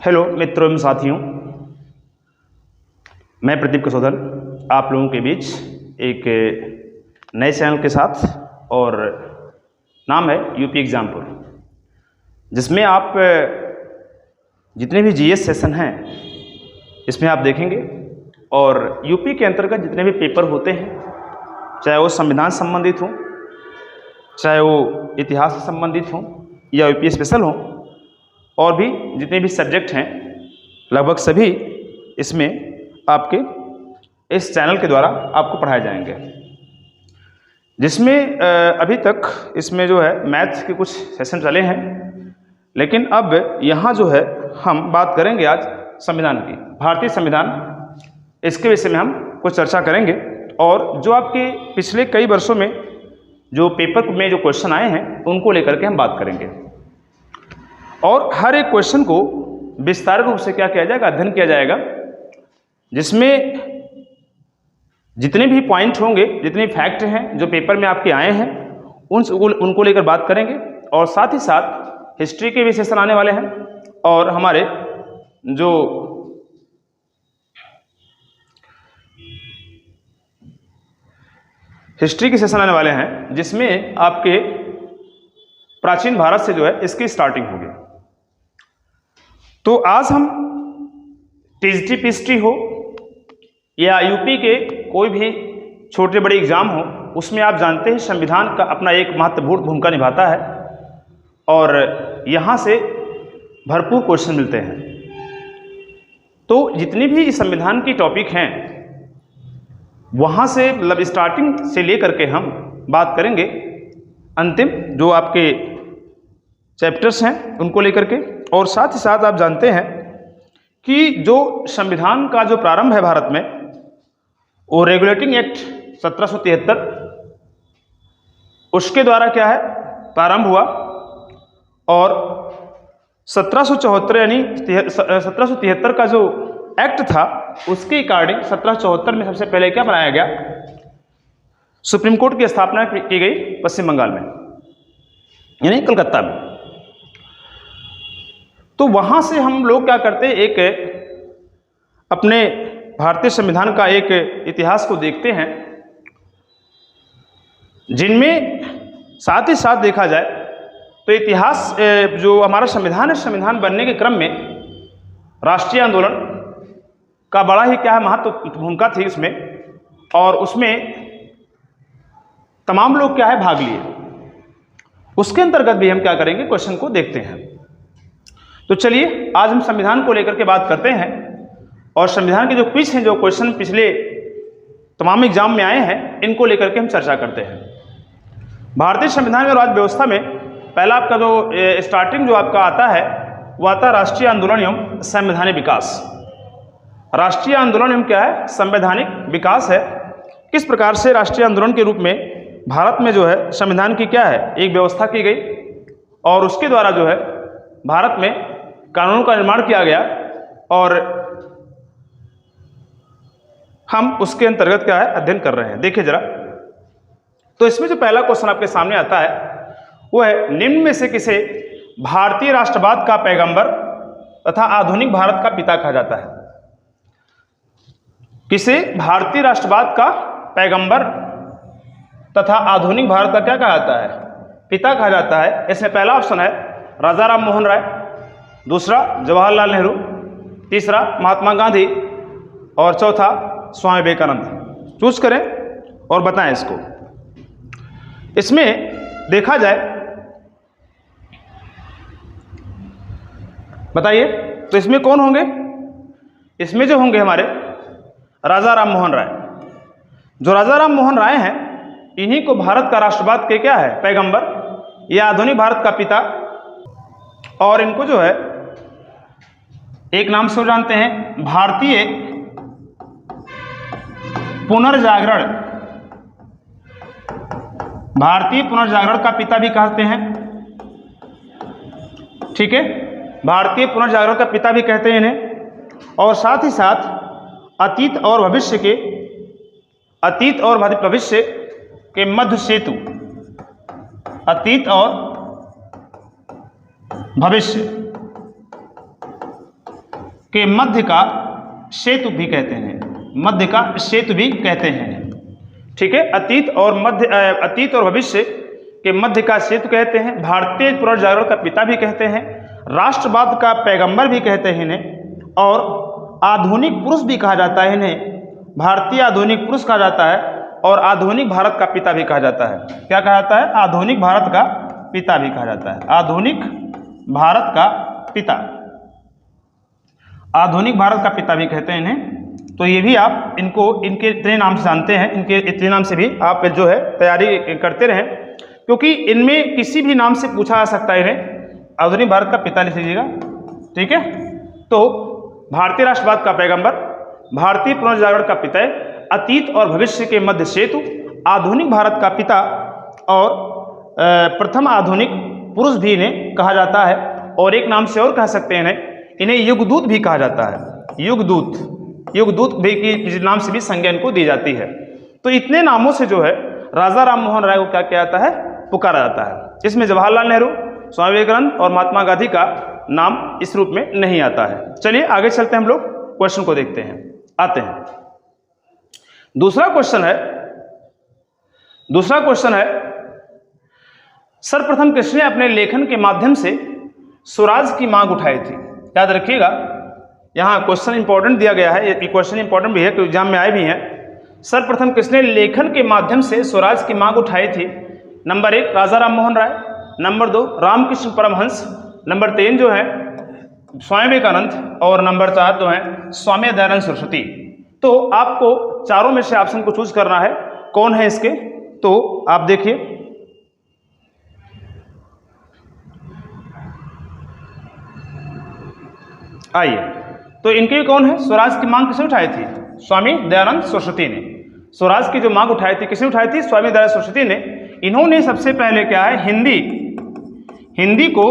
Hello मित्रों एवं साथियों, मैं प्रदीप कसोदन आप लोगों के बीच एक नए चैनल के साथ, और नाम है यूपी एग्जामपुर, जिसमें आप जितने भी जीएस सेशन हैं इसमें आप देखेंगे। और यूपी के अंतर्गत जितने भी पेपर होते हैं, चाहे वो संविधान संबंधित हो, चाहे वो इतिहास से संबंधित हो या यूपी स्पेशल हो, और भी जितने भी सब्जेक्ट हैं लगभग सभी इसमें आपके इस चैनल के द्वारा आपको पढ़ाए जाएंगे। जिसमें अभी तक इसमें जो है मैथ्स के कुछ सेशन चले हैं, लेकिन अब यहाँ जो है हम बात करेंगे आज संविधान की, भारतीय संविधान, इसके विषय में हम कुछ चर्चा करेंगे। और जो आपके पिछले कई वर्षों में जो पेपर में जो क्वेश्चन आए हैं उनको लेकर के हम बात करेंगे, और हर एक क्वेश्चन को विस्तार रूप से क्या किया जाएगा, अध्ययन किया जाएगा, जिसमें जितने भी पॉइंट होंगे, जितने फैक्ट हैं जो पेपर में आपके आए हैं उनको लेकर बात करेंगे। और साथ ही साथ हिस्ट्री के भी सेशन आने वाले हैं, और हमारे जो हिस्ट्री के सेशन आने वाले हैं, जिसमें आपके प्राचीन भारत से जो है इसकी स्टार्टिंग होगी। तो आज हम टीजीटी पीएसटी हो या यूपी के कोई भी छोटे बड़े एग्जाम हो, उसमें आप जानते हैं संविधान का अपना एक महत्वपूर्ण भूमिका निभाता है, और यहाँ से भरपूर क्वेश्चन मिलते हैं। तो जितनी भी संविधान की टॉपिक हैं वहाँ से मतलब स्टार्टिंग से लेकर के हम बात करेंगे अंतिम जो आपके चैप्टर्स हैं उनको लेकर के। और साथ ही साथ आप जानते हैं कि जो संविधान का जो प्रारंभ है भारत में, वो रेगुलेटिंग एक्ट 1773 उसके द्वारा क्या है प्रारंभ हुआ, और 1774 यानी 1773 का जो एक्ट था उसके अकॉर्डिंग 1774 में सबसे पहले क्या बनाया गया, सुप्रीम कोर्ट की स्थापना की गई पश्चिम बंगाल में, यानी कलकत्ता में। तो वहाँ से हम लोग क्या करते हैं, एक अपने भारतीय संविधान का एक इतिहास को देखते हैं, जिनमें साथ ही साथ देखा जाए तो इतिहास जो हमारा संविधान है, संविधान बनने के क्रम में राष्ट्रीय आंदोलन का बड़ा ही क्या है महत्व भूमिका थी उसमें, और उसमें तमाम लोग क्या है भाग लिए। उसके अंतर्गत भी हम क्या करेंगे, क्वेश्चन को देखते हैं। तो चलिए आज हम संविधान को लेकर के बात करते हैं, और संविधान के जो क्विज हैं, जो क्वेश्चन पिछले तमाम एग्जाम में आए हैं, इनको लेकर के हम चर्चा करते हैं। भारतीय संविधान और राज्य व्यवस्था में पहला आपका जो स्टार्टिंग जो आपका आता है वो आता है राष्ट्रीय आंदोलन एवं संवैधानिक विकास। राष्ट्रीय आंदोलन एवं क्या है, संवैधानिक विकास है। किस प्रकार से राष्ट्रीय आंदोलन के रूप में भारत में जो है संविधान की क्या है एक व्यवस्था की गई, और उसके द्वारा जो है भारत में कानूनों का निर्माण किया गया, और हम उसके अंतर्गत क्या है अध्ययन कर रहे हैं। देखिए जरा, तो इसमें जो पहला क्वेश्चन आपके सामने आता है वो है, निम्न में से किसे भारतीय राष्ट्रवाद का पैगंबर तथा आधुनिक भारत का पिता कहा जाता है? किसे भारतीय राष्ट्रवाद का पैगंबर तथा आधुनिक भारत का क्या कहा जाता है, पिता कहा जाता है? इसमें पहला ऑप्शन है राजा राम मोहन राय, दूसरा जवाहरलाल नेहरू, तीसरा महात्मा गांधी, और चौथा स्वामी विवेकानंद। चूज करें और बताएं इसको। इसमें देखा जाए, बताइए तो इसमें कौन होंगे? इसमें जो होंगे हमारे राजा राम मोहन राय। जो राजा राम मोहन राय हैं, इन्हीं को भारत का राष्ट्रवाद के क्या है पैगंबर या आधुनिक भारत का पिता, और इनको जो है एक नाम से जानते हैं भारतीय पुनर्जागरण, भारतीय पुनर्जागरण का पिता भी कहते हैं। ठीक है, भारतीय पुनर्जागरण का पिता भी कहते हैं इन्हें। और साथ ही साथ अतीत और भविष्य के मध्य सेतु, अतीत और भविष्य के मध्य का सेतु भी कहते हैं, मध्य का सेतु भी कहते हैं। ठीक है, अतीत और भविष्य के मध्य का सेतु कहते हैं। भारतीय पुनर्जागरण का पिता भी कहते हैं, राष्ट्रवाद का पैगंबर भी कहते हैं इन्हें, और आधुनिक पुरुष भी कहा जाता है इन्हें। भारतीय आधुनिक पुरुष कहा जाता है और आधुनिक भारत का पिता भी कहा जाता है। क्या कहा जाता है? आधुनिक भारत का पिता भी कहा जाता है। आधुनिक भारत का पिता, आधुनिक भारत का पिता भी कहते हैं इन्हें। तो ये भी आप इनको इनके इतने नाम से जानते हैं, इनके इतने नाम से भी आप जो है तैयारी करते रहें, क्योंकि इनमें किसी भी नाम से पूछा जा सकता है इन्हें। आधुनिक भारत का पिता लिख लीजिएगा। ठीक है, तो भारतीय राष्ट्रवाद का पैगंबर, भारतीय पुनर्जागरण का पिता, अतीत और भविष्य के मध्य सेतु, आधुनिक भारत का पिता और प्रथम आधुनिक पुरुष भी इन्हें कहा जाता है। और एक नाम से और कह सकते हैं इन्हें युगदूत भी कहा जाता है। युगदूत भी की नाम से भी संज्ञा इनको दी जाती है। तो इतने नामों से जो है राजा राम मोहन राय को क्या किया जाता है? पुकारा जाता है। इसमें जवाहरलाल नेहरू, स्वामी विवेकानंद और महात्मा गांधी का नाम इस रूप में नहीं आता है। चलिए आगे चलते हैं, हम लोग क्वेश्चन को देखते हैं, आते हैं। दूसरा क्वेश्चन है सर्वप्रथम किसने अपने लेखन के माध्यम से स्वराज की मांग उठाई थी? याद रखिएगा, यहाँ क्वेश्चन इंपॉर्टेंट दिया गया है, ये क्वेश्चन इंपॉर्टेंट भी है क्योंकि एग्जाम में आए भी हैं। सर्वप्रथम किसने लेखन के माध्यम से स्वराज की मांग उठाई थी? नंबर 1 राजा राम मोहन राय, नंबर 2 रामकृष्ण परमहंस, नंबर 3 जो है स्वामी विवेकानंद और नंबर 4 जो है स्वामी दयानंद सरस्वती। तो आपको चारों में से ऑप्शन को चूज करना है, कौन है इसके। तो आप देखिए, आइए, तो इनके कौन है? स्वराज की मांग किसने उठाई थी? स्वामी दयानंद सरस्वती ने। स्वराज की जो मांग उठाई थी किसने उठाई थी? स्वामी दयानंद सरस्वती ने। इन्होंने सबसे पहले क्या है, हिंदी को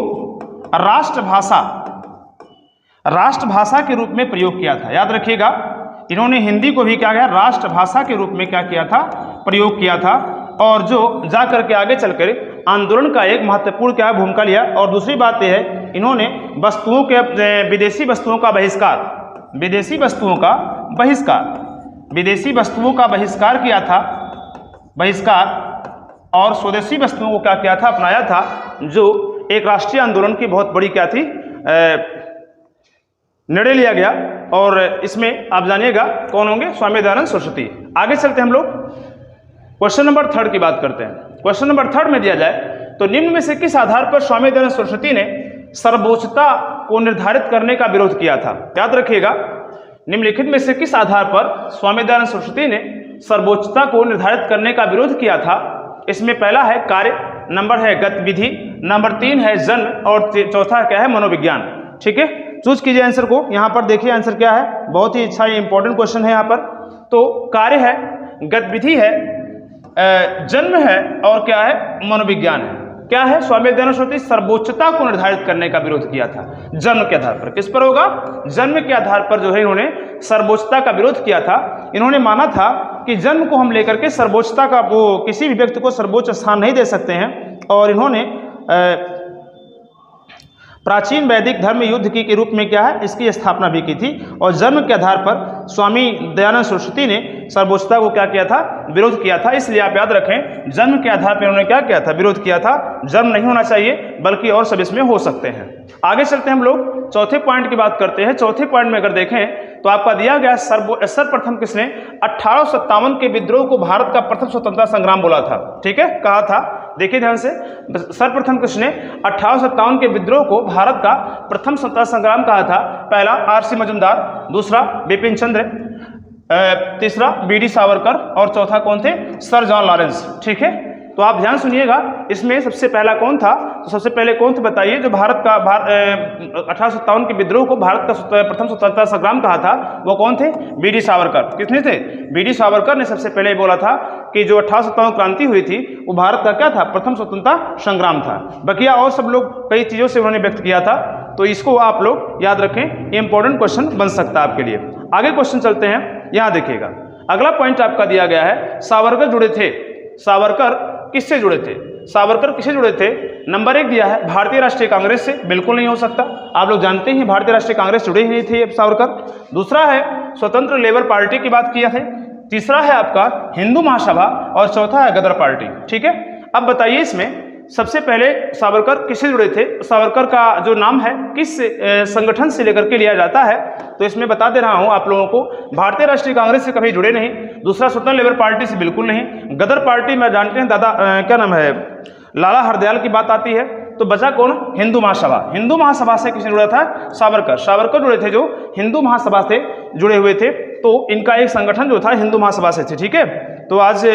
राष्ट्रभाषा के रूप में प्रयोग किया था। याद रखिएगा, इन्होंने हिंदी को भी क्या किया? राष्ट्रभाषा के रूप में क्या किया था? प्रयोग किया था। और जो जाकर के आगे चलकर आंदोलन का एक महत्वपूर्ण क्या भूमिका लिया। और दूसरी बात यह है, इन्होंने विदेशी वस्तुओं का बहिष्कार किया था, और स्वदेशी वस्तुओं को क्या किया था? अपनाया था, जो एक राष्ट्रीय आंदोलन की बहुत बड़ी क्या थी, निर्णय लिया गया। और इसमें आप जानिएगा कौन होंगे? स्वामी दयानंद सरस्वती। आगे चलते हैं हम लोग, क्वेश्चन नंबर 3 की बात करते हैं। क्वेश्चन नंबर 3 में दिया जाए तो निम्न में से किस आधार पर स्वामी दयानंद सरस्वती ने सर्वोच्चता को निर्धारित करने का विरोध किया था? याद रखिएगा, निम्नलिखित में से किस आधार पर स्वामी दयानंद सरस्वती ने सर्वोच्चता को निर्धारित करने का विरोध किया था? इसमें पहला है कार्य, नंबर है गतिविधि, नंबर 3 है जन्म, और चौथा क्या है? मनोविज्ञान। ठीक है, चूज कीजिए आंसर को। यहाँ पर देखिए आंसर क्या है, बहुत ही अच्छा, ये इंपॉर्टेंट क्वेश्चन है यहाँ पर। तो कार्य है, गतिविधि है, जन्म है, और क्या है? मनोविज्ञान है। क्या है? स्वामी दयानंद सरस्वती सर्वोच्चता को निर्धारित करने का विरोध किया था जन्म के आधार पर। किस पर होगा? जन्म के आधार पर जो है इन्होंने सर्वोच्चता का विरोध किया था। इन्होंने माना था कि जन्म को हम लेकर के सर्वोच्चता का, वो किसी भी व्यक्ति को सर्वोच्च स्थान नहीं दे सकते हैं। और इन्होंने प्राचीन वैदिक धर्म युद्ध के रूप में क्या है? इसकी स्थापना भी की थी। और जन्म के आधार पर स्वामी दयानंद सरस्वती ने सर्वोच्चता को क्या किया था? विरोध किया था। इसलिए आप याद रखें, जन्म के आधार पर उन्होंने क्या किया था? विरोध किया था। जन्म नहीं होना चाहिए, बल्कि और सब इसमें हो सकते हैं। आगे चलते हैं हम लोग, चौथे पॉइंट की बात करते हैं। चौथे पॉइंट में अगर देखें तो आपका दिया गया सर्वप्रथम किसने 1857 के विद्रोह को भारत का प्रथम स्वतंत्रता संग्राम बोला था? ठीक है, कहा था। देखिए ध्यान से, सर्वप्रथम किसने 1857 के विद्रोह को भारत का प्रथम स्वतंत्रता संग्राम कहा था? पहला आर.सी. मजूमदार, दूसरा बिपिन चंद्र, तीसरा बी.डी. सावरकर, और चौथा कौन थे? Sir John Lawrence. ठीक है, तो आप ध्यान सुनिएगा, इसमें सबसे पहला कौन था? तो सबसे पहले कौन थे बताइए, जो भारत का 1857 के विद्रोह को भारत का प्रथम स्वतंत्रता संग्राम कहा था, वो कौन थे? बी.डी. सावरकर। किसने थे? बी.डी. सावरकर ने सबसे पहले बोला था कि जो 1857 क्रांति हुई थी वो भारत का क्या था? प्रथम स्वतंत्रता संग्राम था। बकिया और सब लोग कई चीज़ों से उन्होंने व्यक्त किया था। तो इसको आप लोग याद रखें, ये इंपॉर्टेंट क्वेश्चन बन सकता है आपके लिए। आगे क्वेश्चन चलते हैं, यहाँ देखिएगा, अगला पॉइंट आपका दिया गया है, सावरकर जुड़े थे। सावरकर किससे जुड़े थे? सावरकर किससे जुड़े थे? नंबर 1 दिया है भारतीय राष्ट्रीय कांग्रेस से, बिल्कुल नहीं हो सकता, आप लोग जानते हैं भारतीय राष्ट्रीय कांग्रेस जुड़े ही नहीं थे सावरकर। दूसरा है स्वतंत्र लेबर पार्टी की बात किया है। तीसरा है आपका हिंदू महासभा और चौथा है गदर पार्टी। ठीक है, अब बताइए इसमें सबसे पहले सावरकर किससे जुड़े थे? सावरकर का जो नाम है किस संगठन से लेकर के लिया जाता है? तो इसमें बता दे रहा हूं आप लोगों को, भारतीय राष्ट्रीय कांग्रेस से कभी जुड़े नहीं। दूसरा स्वतंत्र लेबर पार्टी से बिल्कुल नहीं। गदर पार्टी में जानते हैं दादा क्या नाम है, लाला हरदयाल की बात आती है। तो बचा कौन? हिंदू महासभा। हिंदू महासभा से किसने जुड़ा था? सावरकर। सावरकर जुड़े थे जो हिंदू महासभा से जुड़े हुए थे, तो इनका एक संगठन जो था हिंदू महासभा से थे। ठीक है, तो आज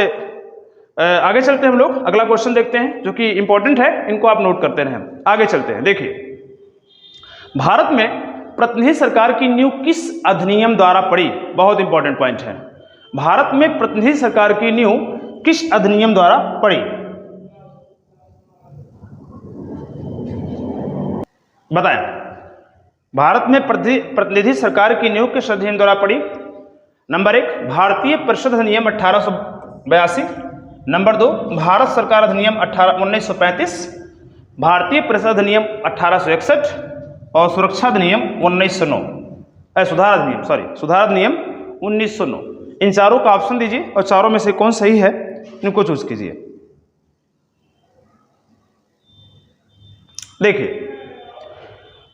आगे चलते हैं हम लोग, अगला क्वेश्चन देखते हैं जो कि इंपॉर्टेंट है, इनको आप नोट करते रहें। आगे चलते हैं, देखिए भारत में प्रतिनिधि सरकार की नींव किस अधिनियम द्वारा पड़ी? बहुत इंपॉर्टेंट पॉइंट है। भारत में प्रतिनिधि सरकार की नींव किस अधिनियम द्वारा पड़ी? बताएं, भारत में प्रतिनिधि सरकार की नींव किस अधिनियम द्वारा पड़ी? नंबर 1 भारतीय परिषद अधिनियम 1882, नंबर 2 भारत सरकार अधिनियम 1935, भारतीय परिषद अधिनियम 1861 और सुरक्षा अधिनियम 1909, सुधार अधिनियम 1909। इन चारों का ऑप्शन दीजिए और चारों में से कौन सही है इनको चूज कीजिए। देखिए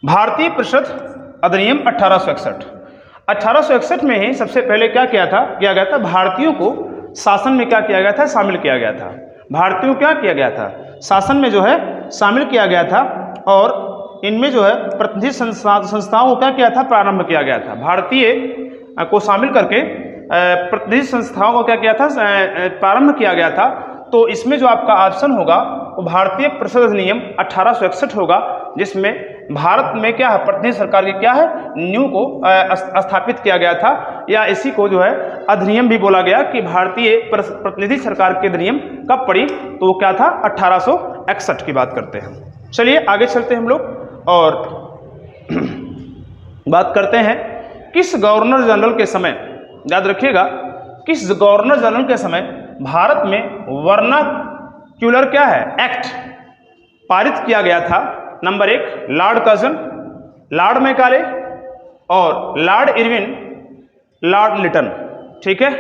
भारतीय परिषद अधिनियम 1861 में ही सबसे पहले क्या किया गया था, भारतीयों को शासन में क्या किया गया था? शामिल किया गया था। भारतीयों को क्या किया गया था? शासन में जो है शामिल किया गया था, और इनमें जो है प्रतिनिधि संस्थाओं को क्या किया था? प्रारंभ किया गया था। भारतीय को शामिल करके प्रतिनिधि संस्थाओं को क्या किया था? प्रारंभ किया गया था। तो इसमें जो आपका ऑप्शन होगा वो भारतीय परिषद अधिनियम 1861 होगा, जिसमें भारत में क्या है? प्रतिनिधि सरकार की क्या है? नींव को स्थापित किया गया था, या इसी को जो है अधिनियम भी बोला गया कि भारतीय प्रतिनिधि सरकार की अधिनियम कब पड़ी? तो वो क्या था? 1861 की बात करते हैं। चलिए आगे चलते हैं हम लोग और बात करते हैं किस गवर्नर जनरल के समय, याद रखिएगा, किस गवर्नर जनरल के समय भारत में वर्नाक्यूलर क्या है? एक्ट पारित किया गया था? Number 1 Lord Curzon, Lord Macaulay और लॉर्ड इरविन, लॉर्ड लिटन। ठीक है,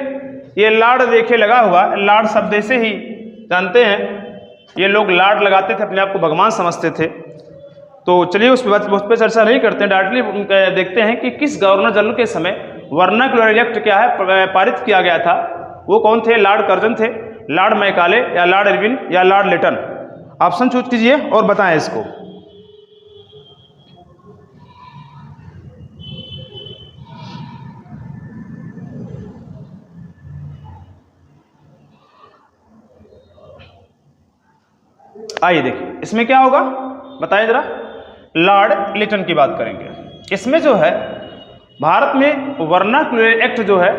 ये लॉर्ड देखिए लगा हुआ, लॉर्ड शब्द से ही जानते हैं, ये लोग लॉर्ड लगाते थे, अपने आप को भगवान समझते थे। तो चलिए उस पर चर्चा नहीं करते हैं, डायरेक्टली देखते हैं कि किस गवर्नर जनरल के समय वर्नाक्यूलर एक्ट क्या है पारित किया गया था। वो कौन थे? लॉर्ड कर्जन थे, लॉर्ड मैकाले या लॉर्ड इरविन या लॉर्ड लिटन। ऑप्शन चूज कीजिए और बताएं इसको। आइए देखिए इसमें क्या होगा, बताइए जरा। लॉर्ड लिटन की बात करेंगे। इसमें जो है भारत में वर्नाक्यूलर एक्ट जो है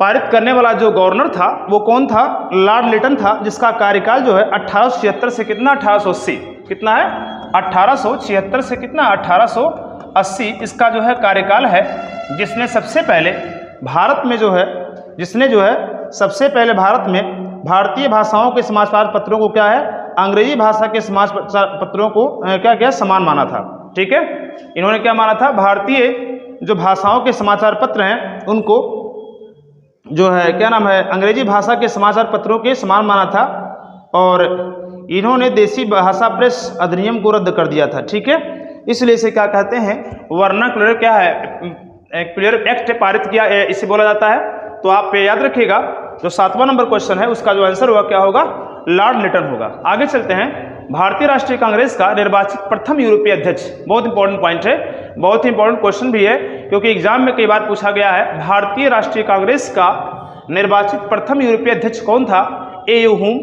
पारित करने वाला जो गवर्नर था वो कौन था? लॉर्ड लिटन था, जिसका कार्यकाल जो है 1876 से कितना? 1880। कितना है? 1876 से कितना? 1880 इसका जो है कार्यकाल है, जिसने सबसे पहले भारत में जो है सबसे पहले भारत में भारतीय भाषाओं के समाचार पत्रों को क्या है? अंग्रेजी भाषा के समाचार पत्रों को क्या क्या समान माना था। ठीक है, इन्होंने क्या माना था? भारतीय जो भाषाओं के समाचार पत्र हैं उनको जो है क्या नाम है? अंग्रेजी भाषा के समाचार पत्रों के समान माना था, और इन्होंने देसी भाषा प्रेस अधिनियम को रद्द कर दिया था। ठीक है, इसलिए इसे क्या कहते हैं? वर्नाक्यूलर क्या है? क्लियर एक्ट पारित किया, इसे बोला जाता है। तो आप याद रखिएगा, जो 7वां नंबर क्वेश्चन है उसका जो आंसर होगा क्या होगा? लॉर्ड लिटन होगा। आगे चलते हैं। भारतीय राष्ट्रीय कांग्रेस का निर्वाचित प्रथम यूरोपीय अध्यक्ष, बहुत इंपॉर्टेंट पॉइंट है, बहुत ही इंपॉर्टेंट क्वेश्चन भी है, क्योंकि एग्जाम में कई बार पूछा गया है। भारतीय राष्ट्रीय कांग्रेस का निर्वाचित प्रथम यूरोपीय अध्यक्ष कौन था? ए.यू. हुम।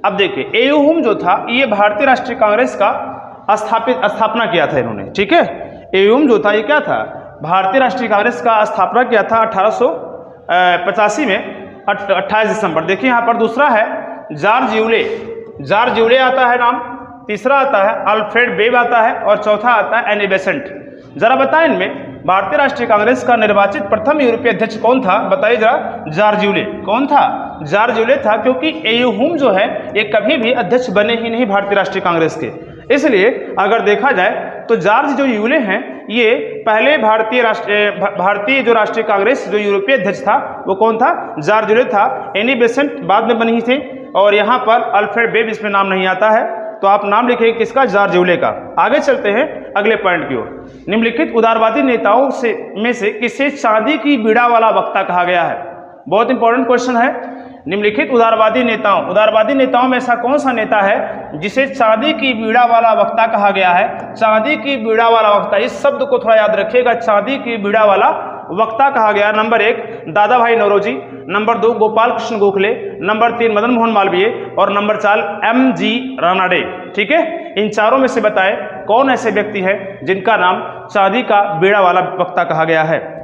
अब देखिए ए.यू. हुम जो था ये भारतीय राष्ट्रीय कांग्रेस का स्थापना किया था इन्होंने। ठीक है, ए.यू. हुम जो था ये क्या था? भारतीय राष्ट्रीय कांग्रेस का स्थापना किया था 1885 में 28 दिसंबर। देखिए यहाँ पर दूसरा है जॉर्ज यूले आता है नाम, तीसरा आता है अल्फ्रेड बेब आता है, और चौथा आता है एनी बेसेंट। जरा बताएं इनमें भारतीय राष्ट्रीय कांग्रेस का निर्वाचित प्रथम यूरोपीय अध्यक्ष कौन था? बताइए जरा। George Yule. कौन था? जॉर्ज यूले था, क्योंकि एयूहूम जो है ये कभी भी अध्यक्ष बने ही नहीं भारतीय राष्ट्रीय कांग्रेस के। इसलिए अगर देखा जाए तो जॉर्ज जो यूले हैं ये पहले भारतीय जो राष्ट्रीय कांग्रेस जो यूरोपीय अध्यक्ष था वो कौन था? जॉर्ज यूले था। एनी बेसेंट बाद में बनी थी, और यहाँ पर अल्फ्रेड बेब इसमें नाम नहीं आता है, तो आप नाम लिखेंगे किसका? जॉर्ज यूले का। आगे चलते हैं अगले पॉइंट की ओर। निम्नलिखित उदारवादी नेताओं में से किसे चांदी की बीड़ा वाला वक्ता कहा गया है? बहुत इंपॉर्टेंट क्वेश्चन है। निम्नलिखित उदारवादी नेताओं में ऐसा कौन सा नेता है जिसे चांदी की बीड़ा वाला वक्ता कहा गया है? चांदी की बीड़ा वाला वक्ता, इस शब्द को थोड़ा याद रखिएगा, चांदी की बीड़ा वाला वक्ता कहा गया। नंबर 1 दादा भाई नौरोजी, नंबर 2 गोपाल कृष्ण गोखले, नंबर 3 मदन मोहन मालवीय, और नंबर 4 MG रानाडे। ठीक है, इन चारों में से बताएं कौन ऐसे व्यक्ति है जिनका नाम चांदी का बीड़ा वाला वक्ता कहा गया है?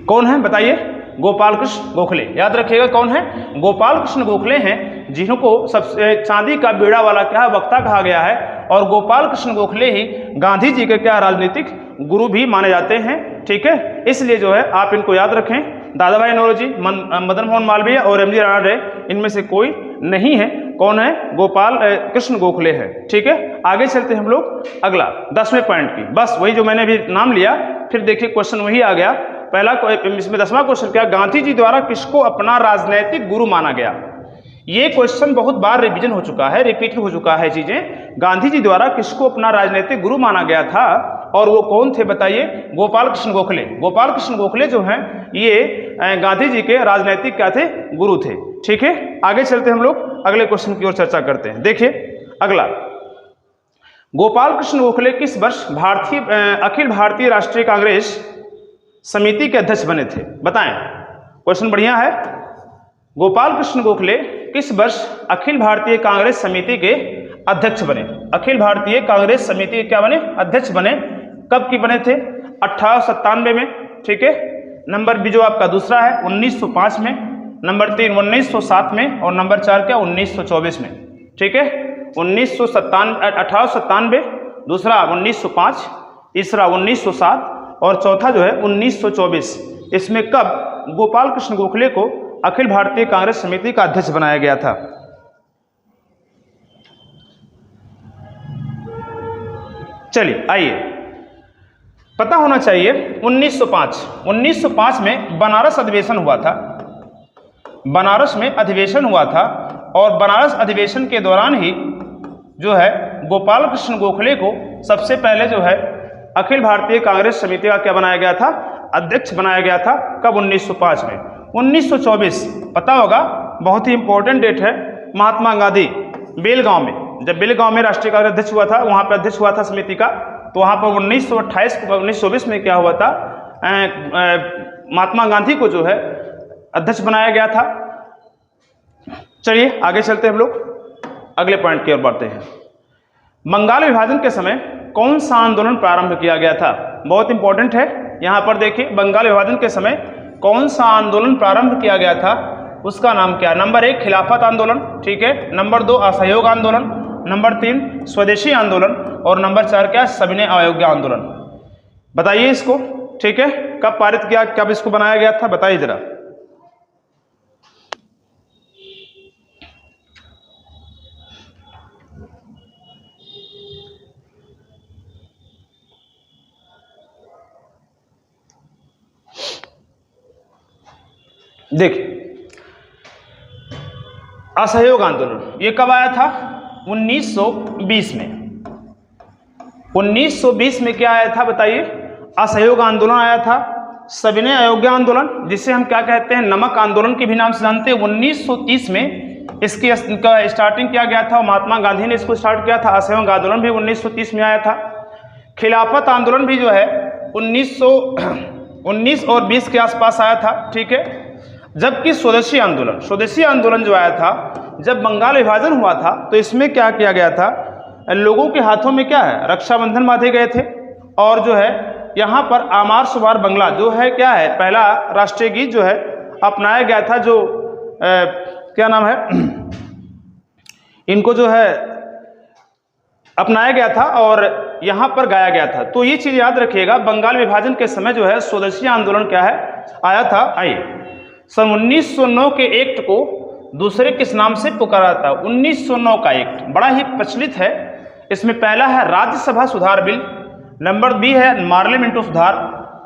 कौन है बताइए? गोपाल कृष्ण गोखले। याद रखिएगा कौन है? गोपाल कृष्ण गोखले हैं जिनको सबसे चांदी का बीड़ा वाला क्या वक्ता कहा गया है, और गोपाल कृष्ण गोखले ही गांधी जी के क्या राजनीतिक गुरु भी माने जाते हैं। ठीक है, इसलिए जो है आप इनको याद रखें। दादा भाई नौरोजी, मदन मोहन मालवीय और MG रानाडे, इनमें से कोई नहीं है। कौन है? गोपाल कृष्ण गोखले है। ठीक है, आगे चलते हैं हम लोग अगला 10वें पॉइंट की। बस वही जो मैंने अभी नाम लिया, फिर देखिए क्वेश्चन वही आ गया। पहला इसमें 10वां क्वेश्चन क्या? गांधी जी द्वारा किसको अपना राजनैतिक गुरु माना गया? ये क्वेश्चन बहुत बार रिवीजन हो चुका है, रिपीट हो चुका है चीजें। गांधी जी द्वारा किसको अपना राजनीतिक गुरु माना गया था, और वो कौन थे बताइए? गोपाल कृष्ण गोखले। गोपाल कृष्ण गोखले जो हैं ये गांधी जी के राजनीतिक क्या थे? गुरु थे। ठीक है, आगे चलते हम लोग अगले क्वेश्चन की ओर चर्चा करते हैं। देखिए अगला, गोपाल कृष्ण गोखले किस वर्ष अखिल भारतीय राष्ट्रीय कांग्रेस समिति के अध्यक्ष बने थे? बताएं। क्वेश्चन बढ़िया है। गोपाल कृष्ण गोखले किस वर्ष अखिल भारतीय कांग्रेस समिति के अध्यक्ष बने? अखिल भारतीय कांग्रेस समिति के क्या बने? अध्यक्ष बने। कब की बने थे? 1897 में। ठीक है, नंबर बी जो आपका दूसरा है 1905 में, नंबर 3 1907 में, और नंबर 4 क्या? 1924 में। ठीक है, 1897, दूसरा 1905, तीसरा 1907 और चौथा जो है 1924। इसमें कब गोपाल कृष्ण गोखले को अखिल भारतीय कांग्रेस समिति का अध्यक्ष बनाया गया था? चलिए आइए, पता होना चाहिए 1905 में बनारस अधिवेशन हुआ था। बनारस में अधिवेशन हुआ था, और बनारस अधिवेशन के दौरान ही जो है गोपाल कृष्ण गोखले को सबसे पहले जो है अखिल भारतीय कांग्रेस समिति का क्या बनाया गया था? अध्यक्ष बनाया गया था। कब? 1905 में। 1924 पता होगा, बहुत ही इंपॉर्टेंट डेट है। महात्मा गांधी बेलगांव में, जब बेलगांव में राष्ट्रीय कांग्रेस अध्यक्ष हुआ था, वहां पर अध्यक्ष हुआ था समिति का, तो वहां पर 1924 में क्या हुआ था? महात्मा गांधी को जो है अध्यक्ष बनाया गया था। चलिए आगे चलते हैं हम लोग अगले पॉइंट की ओर बढ़ते हैं। बंगाल विभाजन के समय कौन सा आंदोलन प्रारंभ किया गया था? बहुत इंपॉर्टेंट है। यहां पर देखिए, बंगाल विभाजन के समय कौन सा आंदोलन प्रारंभ किया गया था, उसका नाम क्या? नंबर 1 खिलाफत आंदोलन। ठीक है, नंबर 2 असहयोग आंदोलन, नंबर 3 स्वदेशी आंदोलन, और नंबर 4 क्या? सविनय अयोग्य आंदोलन। बताइए इसको। ठीक है, कब पारित किया, कब इसको बनाया गया था? बताइए जरा। देखिए, असहयोग आंदोलन ये कब आया था? 1920 में। 1920 में क्या आया था बताइए? असहयोग आंदोलन आया था। सविनय अयोग्य आंदोलन, जिसे हम क्या कहते हैं? नमक आंदोलन के भी नाम से जानते हैं, 1930 में इसका स्टार्टिंग किया गया था। महात्मा गांधी ने इसको स्टार्ट किया था। असहयोग आंदोलन भी 1930 में आया था। खिलाफत आंदोलन भी जो है 1919 और 20 के आसपास आया था। ठीक है, जबकि स्वदेशी आंदोलन जो आया था जब बंगाल विभाजन हुआ था, तो इसमें क्या किया गया था? लोगों के हाथों में क्या है? रक्षाबंधन बांधे गए थे, और जो है यहाँ पर आमार सुमार बंगला जो है क्या है? पहला राष्ट्रीय गीत जो है अपनाया गया था, जो क्या नाम है? इनको जो है अपनाया गया था और यहाँ पर गाया गया था। तो ये चीज़ याद रखिएगा, बंगाल विभाजन के समय जो है स्वदेशी आंदोलन क्या है, आया था। सन 1909 के एक्ट को दूसरे किस नाम से पुकारा था? 1909 का एक्ट बड़ा ही प्रचलित है। इसमें पहला है राज्यसभा सुधार बिल, नंबर बी है मार्लियामेंटो सुधार,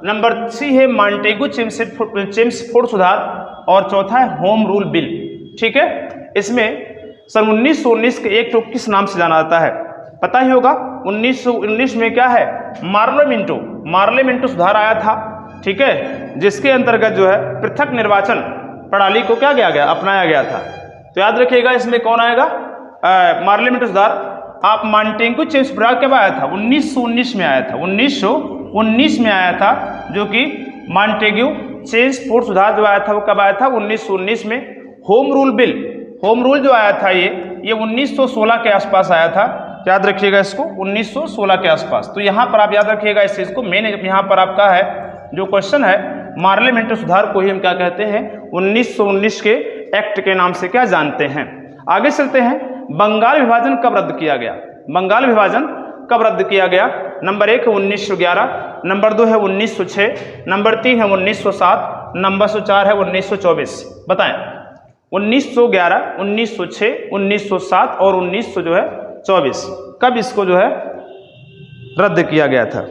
नंबर सी है मॉन्टेगू चेम्सफोर्ड सुधार और चौथा है होम रूल बिल। ठीक है, इसमें सन 1919 के एक्ट को किस नाम से जाना जाता है? पता ही होगा। 1919 में क्या है, मार्लियामेंटो सुधार आया था। ठीक है, जिसके अंतर्गत जो है पृथक निर्वाचन प्रणाली को क्या किया गया, अपनाया गया था। तो याद रखिएगा इसमें कौन आएगा, मार्लियामेंटो सुधार। आप मॉन्टेगू चेम्सफोर्ड कब आया था? 1919 में आया था। 1919 में आया था, जो कि मॉन्टेगू चेम्सफोर्ड सुधार जो आया था वो कब आया था? 1919 में। Home rule bill, home rule जो आया था ये 1916 के आसपास आया था। याद रखिएगा इसको, 1916 के आसपास। तो यहाँ पर आप याद रखिएगा इस चीज़ को। मेन यहाँ पर आपका है जो क्वेश्चन है, मार्लियामेंटो सुधार को ही हम क्या कहते हैं, 1919 के एक्ट के नाम से क्या जानते हैं। आगे चलते हैं, बंगाल विभाजन कब रद्द किया गया? बंगाल विभाजन कब रद्द किया गया? नंबर 1 है 1911, नंबर 2 है 1906, नंबर 3 है 1907, नंबर 4 है 1924। बताएं, 1911, 1906, 1907 और 1924 कब इसको जो है रद्द किया गया था?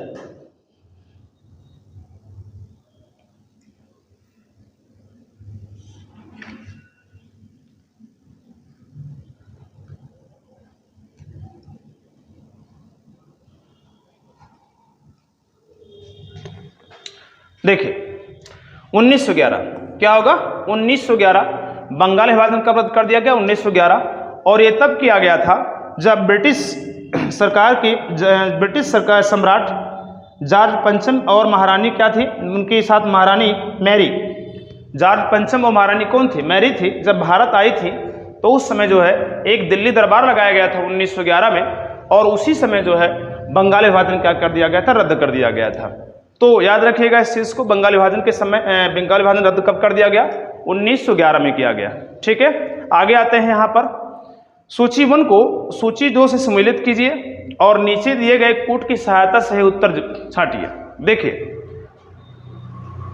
देखिए 1911 क्या होगा, 1911 बंगाल विभाजन कब रद्द कर दिया गया? 1911। और ये तब किया गया था जब ब्रिटिश सरकार सम्राट जॉर्ज पंचम और महारानी क्या थी, उनके साथ महारानी मैरी, जॉर्ज पंचम और महारानी कौन थी? मैरी थी। जब भारत आई थी तो उस समय जो है एक दिल्ली दरबार लगाया गया था 1911 में, और उसी समय जो है बंगाल विभाजन क्या कर दिया गया था, रद्द कर दिया गया था। तो याद रखिएगा इस चीज़ को, बंगाल विभाजन के समय बंगाल विभाजन रद्द कब कर दिया गया? 1911 में किया गया। ठीक है, आगे आते हैं यहाँ पर। सूची 1 को सूची 2 से सम्मिलित कीजिए और नीचे दिए गए कूट की सहायता से उत्तर छांटिए। देखिए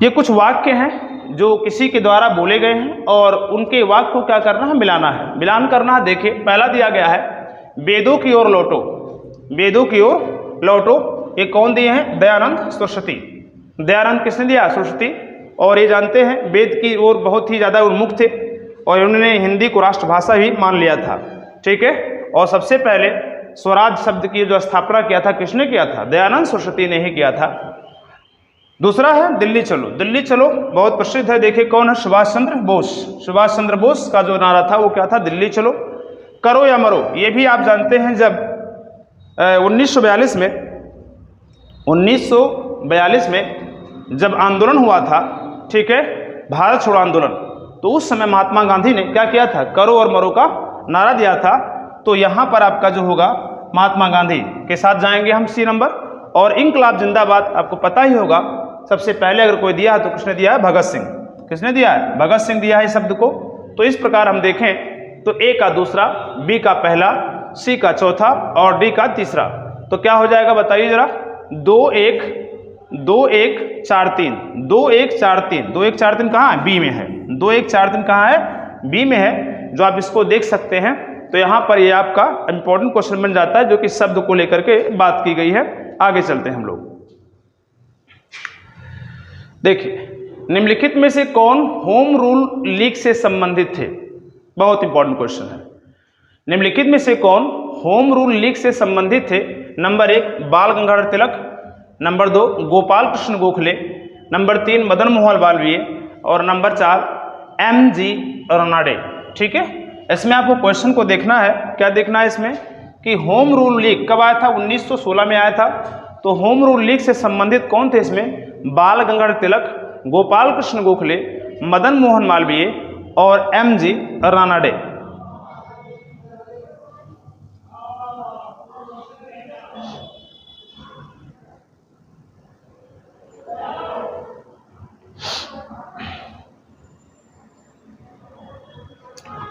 ये कुछ वाक्य हैं जो किसी के द्वारा बोले गए हैं और उनके वाक्य को क्या करना है, मिलाना है, मिलान करना है। देखिए पहला दिया गया है, वेदों की ओर लौटो, वेदों की ओर लौटो। ये कौन दिए हैं? दयानंद सरस्वती। दयानंद किसने दिया? सरस्वती। और ये जानते हैं वेद की ओर बहुत ही ज़्यादा उन्मुख थे और उन्होंने हिंदी को राष्ट्रभाषा भी मान लिया था। ठीक है, और सबसे पहले स्वराज शब्द की जो स्थापना किया था किसने किया था? दयानंद सरस्वती ने ही किया था। दूसरा है दिल्ली चलो, दिल्ली चलो बहुत प्रसिद्ध है। देखिए कौन है? सुभाष चंद्र बोस। सुभाष चंद्र बोस का जो नारा था वो क्या था? दिल्ली चलो। करो या मरो, ये भी आप जानते हैं जब 1942 में जब आंदोलन हुआ था, ठीक है, भारत छोड़ो आंदोलन, तो उस समय महात्मा गांधी ने क्या किया था? करो और मरो का नारा दिया था। तो यहाँ पर आपका जो होगा महात्मा गांधी के साथ जाएंगे हम सी नंबर। और इंकलाब जिंदाबाद आपको पता ही होगा, सबसे पहले अगर कोई दिया है तो किसने दिया है? भगत सिंह। किसने दिया है? भगत सिंह दिया है शब्द को। तो इस प्रकार हम देखें तो ए का दूसरा, बी का पहला, सी का चौथा और डी का तीसरा। तो क्या हो जाएगा बताइए जरा? 2 1 2 1 4 3 2 1 4 3 2 1 4 3 कहाँ है? बी में है। 2 1 4 3 कहाँ है? बी में है, जो आप इसको देख सकते हैं। तो यहाँ पर ये आपका इंपॉर्टेंट क्वेश्चन बन जाता है जो कि शब्द को लेकर के बात की गई है। आगे चलते हैं हम लोग। देखिए निम्नलिखित में से कौन होम रूल लीग से संबंधित थे? बहुत इंपॉर्टेंट क्वेश्चन है। निम्नलिखित में से कौन होम रूल लीग से संबंधित थे? नंबर 1 बाल गंगाधर तिलक, नंबर 2 गोपाल कृष्ण गोखले, नंबर 3 मदन मोहन मालवीय और नंबर 4 MG रानाडे। ठीक है, इसमें आपको क्वेश्चन को देखना है। क्या देखना है इसमें कि होम रूल लीग कब आया था? 1916 में आया था। तो होम रूल लीग से संबंधित कौन थे इसमें? बाल गंगाधर तिलक, गोपाल कृष्ण गोखले, मदन मोहन मालवीय और MG रानाडे।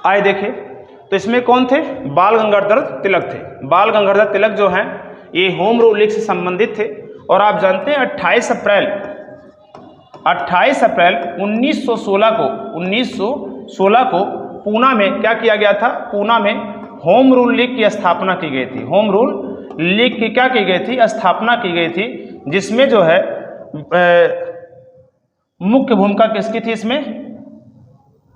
आइए देखें तो इसमें कौन थे? बाल गंगाधर तिलक थे। बाल गंगाधर तिलक जो हैं ये होम रूल लीग से संबंधित थे। और आप जानते हैं 28 अप्रैल 1916 को पूना में क्या किया गया था? पूना में होम रूल लीग की स्थापना की गई थी। होम रूल लीग की क्या की गई थी? स्थापना की गई थी, जिसमें जो है मुख्य भूमिका किसकी थी?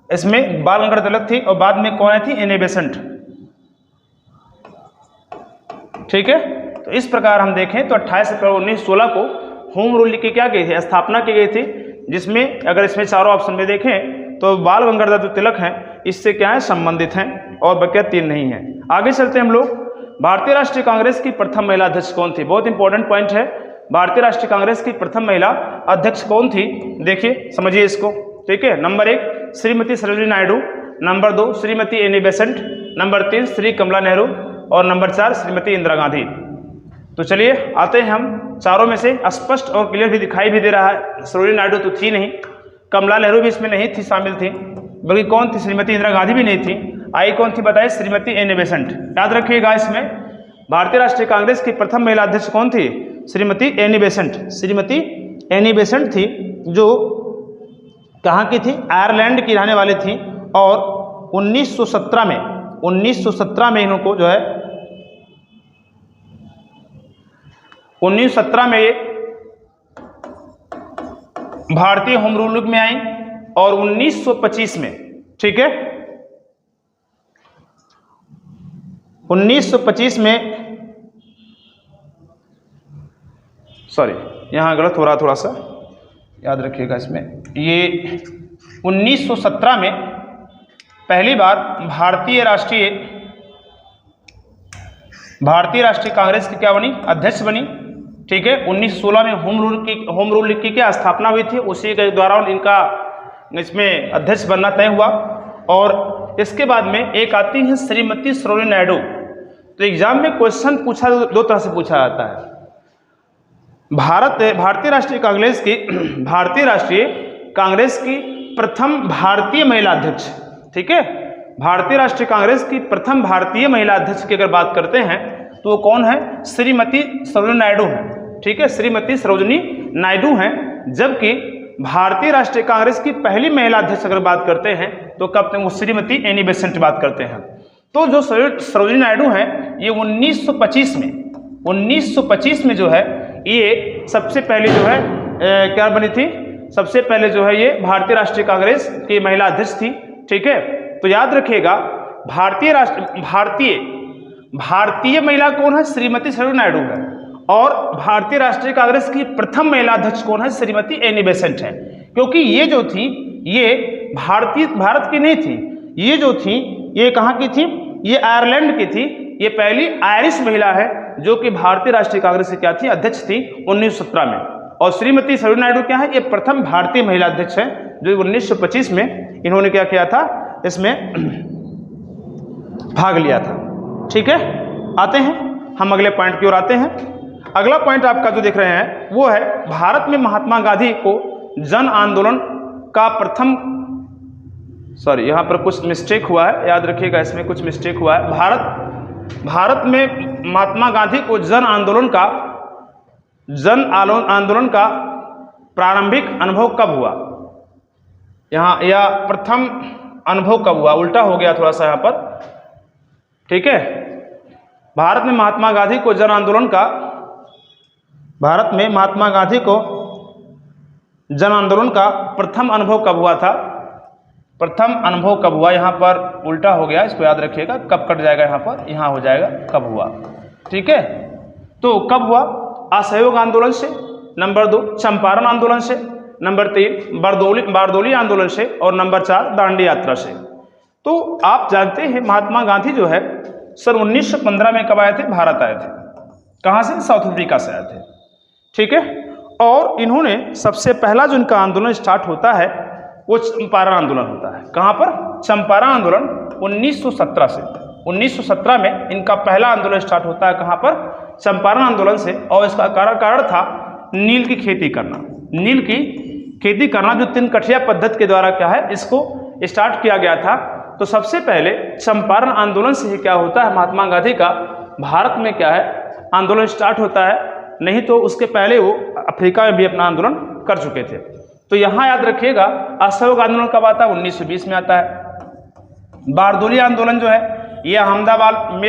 इसमें बाल गंगाधर तिलक थी और बाद में कौन थी? Annie Besant. ठीक है, तो इस प्रकार हम देखें तो 28 अप्रैल 1916 को होम रूल लीग की क्या की थी? स्थापना की गई थी, जिसमें अगर इसमें चारों ऑप्शन में देखें तो बाल गंगाधर जो तिलक हैं इससे क्या है? संबंधित हैं और बकिया 3 नहीं है। आगे चलते हैं हम लोग। भारतीय राष्ट्रीय कांग्रेस की प्रथम महिला अध्यक्ष कौन थी? बहुत इंपॉर्टेंट पॉइंट है। भारतीय राष्ट्रीय कांग्रेस की प्रथम महिला अध्यक्ष कौन थी? देखिए, समझिए इसको। ठीक है, number 1 Shrimati Sarojini Naidu, number 2 Shrimati Annie Besant, number 3 Shri Kamala Nehru और नंबर 4 श्रीमती इंदिरा गांधी। तो चलिए आते हैं हम चारों में से। स्पष्ट और क्लियर भी दिखाई भी दे रहा है, सरोजिनी नायडू तो थी नहीं, कमला नेहरू भी इसमें नहीं थी, शामिल थी, बल्कि कौन थी? श्रीमती इंदिरा गांधी भी नहीं थी। आई कौन थी बताइए? Shrimati Annie Besant. याद रखिएगा, इसमें भारतीय राष्ट्रीय कांग्रेस की प्रथम महिला अध्यक्ष कौन थी? Shrimati Annie Besant. Shrimati Annie Besant थी, जो कहाँ की थी? आयरलैंड की रहने वाली थी। और 1917 में इनको जो है 1917 में ये भारतीय होम रूल लीग में आई और 1925 में, ठीक है, 1925 में, सॉरी यहाँ गलत हो रहा थोड़ा सा, याद रखिएगा इसमें, ये 1917 में पहली बार भारतीय राष्ट्रीय कांग्रेस की क्या बनी? अध्यक्ष बनी। ठीक है, 1916 में होम रूल लीग की क्या स्थापना हुई थी, उसी के द्वारा इनका इसमें अध्यक्ष बनना तय हुआ। और इसके बाद में एक आती है श्रीमती सरोजिनी नायडू। तो एग्जाम में क्वेश्चन पूछा दो तरह से पूछा जाता है। भारतीय राष्ट्रीय कांग्रेस की प्रथम भारतीय महिला अध्यक्ष, ठीक है, भारतीय राष्ट्रीय कांग्रेस की प्रथम भारतीय महिला अध्यक्ष की अगर बात करते हैं तो वो कौन है? श्रीमती सरोजिनी नायडू है। ठीक है, श्रीमती सरोजिनी नायडू हैं। जबकि भारतीय राष्ट्रीय कांग्रेस की पहली महिला अध्यक्ष अगर बात करते हैं तो कब वो श्रीमती एनी बेसेंट बात करते हैं। तो जो सरोजिनी नायडू हैं ये 1925 में जो है ये सबसे पहले जो है क्या बनी थी? सबसे पहले जो है ये भारतीय राष्ट्रीय कांग्रेस की महिला अध्यक्ष थी। ठीक है, तो याद रखिएगा भारतीय महिला कौन है? श्रीमती सरोजिनी नायडू है। और भारतीय राष्ट्रीय कांग्रेस की प्रथम महिला अध्यक्ष कौन है? श्रीमती एनी बेसेंट है। क्योंकि ये जो थी ये भारत की नहीं थी, ये जो थी ये कहाँ की थी? ये आयरलैंड की थी। ये पहली आयरिश महिला है जो कि भारतीय राष्ट्रीय कांग्रेस की क्या थी? अध्यक्ष थी 1917 में। और श्रीमती सरोजिनी नायडू क्या है? ये प्रथम भारतीय महिला अध्यक्ष है जो 1925 में इन्होंने क्या किया था? इसमें भाग लिया था। ठीक है, आते हैं हम अगले पॉइंट की ओर आते हैं। अगला पॉइंट आपका जो देख रहे हैं वो है भारत में महात्मा गांधी को जन आंदोलन का प्रथम, सॉरी यहाँ पर कुछ मिस्टेक हुआ है, याद रखिएगा इसमें कुछ मिस्टेक हुआ है। भारत में महात्मा गांधी को जन आंदोलन का प्रारंभिक अनुभव कब हुआ? यहाँ या प्रथम अनुभव कब हुआ? उल्टा हो गया थोड़ा सा यहाँ पर। ठीक है, भारत में महात्मा गांधी को जन आंदोलन का प्रथम अनुभव कब हुआ था? प्रथम अनुभव कब हुआ? यहाँ पर उल्टा हो गया, इसको याद रखिएगा। कब कट जाएगा यहाँ पर, यहाँ हो जाएगा कब हुआ। ठीक है, तो कब हुआ? असहयोग आंदोलन से, नंबर 2 चंपारण आंदोलन से, नंबर 3 बारदोली आंदोलन से और नंबर 4 दांडी यात्रा से। तो आप जानते हैं महात्मा गांधी जो है सन 1915 में कब आए थे? भारत आए थे। कहाँ से? साउथ अफ्रीका से आए थे। ठीक है, और इन्होंने सबसे पहला जो इनका आंदोलन स्टार्ट होता है वो चंपारण आंदोलन होता है। कहाँ पर? चंपारण आंदोलन 1917 से। 1917 में इनका पहला आंदोलन स्टार्ट होता है। कहाँ पर? चंपारण आंदोलन से। और इसका कारण था नील की खेती करना। नील की खेती करना जो 3 कठिया पद्धति के द्वारा क्या है इसको स्टार्ट किया गया था। तो सबसे पहले चंपारण आंदोलन से ही क्या होता है, महात्मा गांधी का भारत में क्या है आंदोलन स्टार्ट होता है, नहीं तो उसके पहले वो अफ्रीका में भी अपना आंदोलन कर चुके थे। तो यहाँ याद रखिएगा असहयोग आंदोलन कब आता है, 1920 में आता है। बारदोली आंदोलन जो है ये अहमदाबाद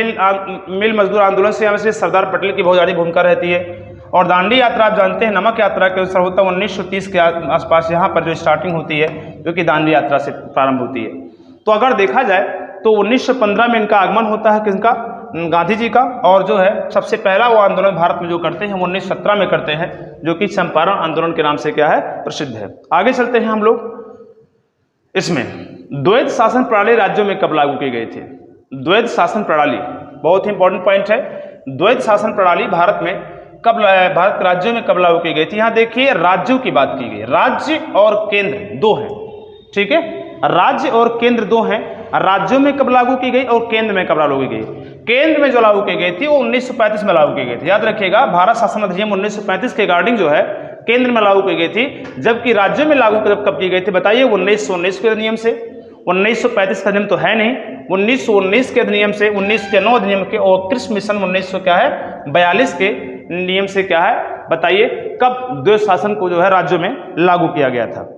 मिल मजदूर आंदोलन से हमें सरदार पटेल की बहुत ज़्यादा भूमिका रहती है। और दांडी यात्रा आप जानते हैं नमक यात्रा के अनुसार होता है 1930 के आसपास, यहाँ पर जो स्टार्टिंग होती है जो कि दांडी यात्रा से प्रारंभ होती है। तो अगर देखा जाए तो 1915 में इनका आगमन होता है, किसका, गांधी जी का। और जो है सबसे पहला वो आंदोलन भारत में जो करते हैं 1917 में करते हैं, जो कि चंपारण आंदोलन के नाम से क्या है प्रसिद्ध है। आगे चलते हैं हम लोग। इसमें द्वैध शासन प्रणाली राज्यों में कब लागू की गई थी। द्वैध शासन प्रणाली बहुत ही इंपॉर्टेंट पॉइंट है। द्वैध शासन प्रणाली भारत में कब, भारत के राज्यों में कब लागू की गई थी। यहाँ देखिए राज्यों की बात की गई, राज्य और केंद्र दो हैं, ठीक है, राज्य और केंद्र दो हैं। राज्यों में कब लागू की गई और केंद्र में कब लागू की गई। केंद्र में जो लागू की गई थी वो 1935 में लागू की गई थी। याद रखिएगा भारत शासन अधिनियम 1935 के रिगार्डिंग जो है केंद्र में लागू की गई थी, जबकि राज्यों में लागू कब की गई थी बताइए, 1919 के अधिनियम से। 1935 का अधिनियम तो है नहीं, 1919 के अधिनियम से, 1909 अधिनियम के और कृषि मिशन 1942 के नियम से क्या है बताइए कब द्वैध शासन को जो है राज्यों में लागू किया गया था।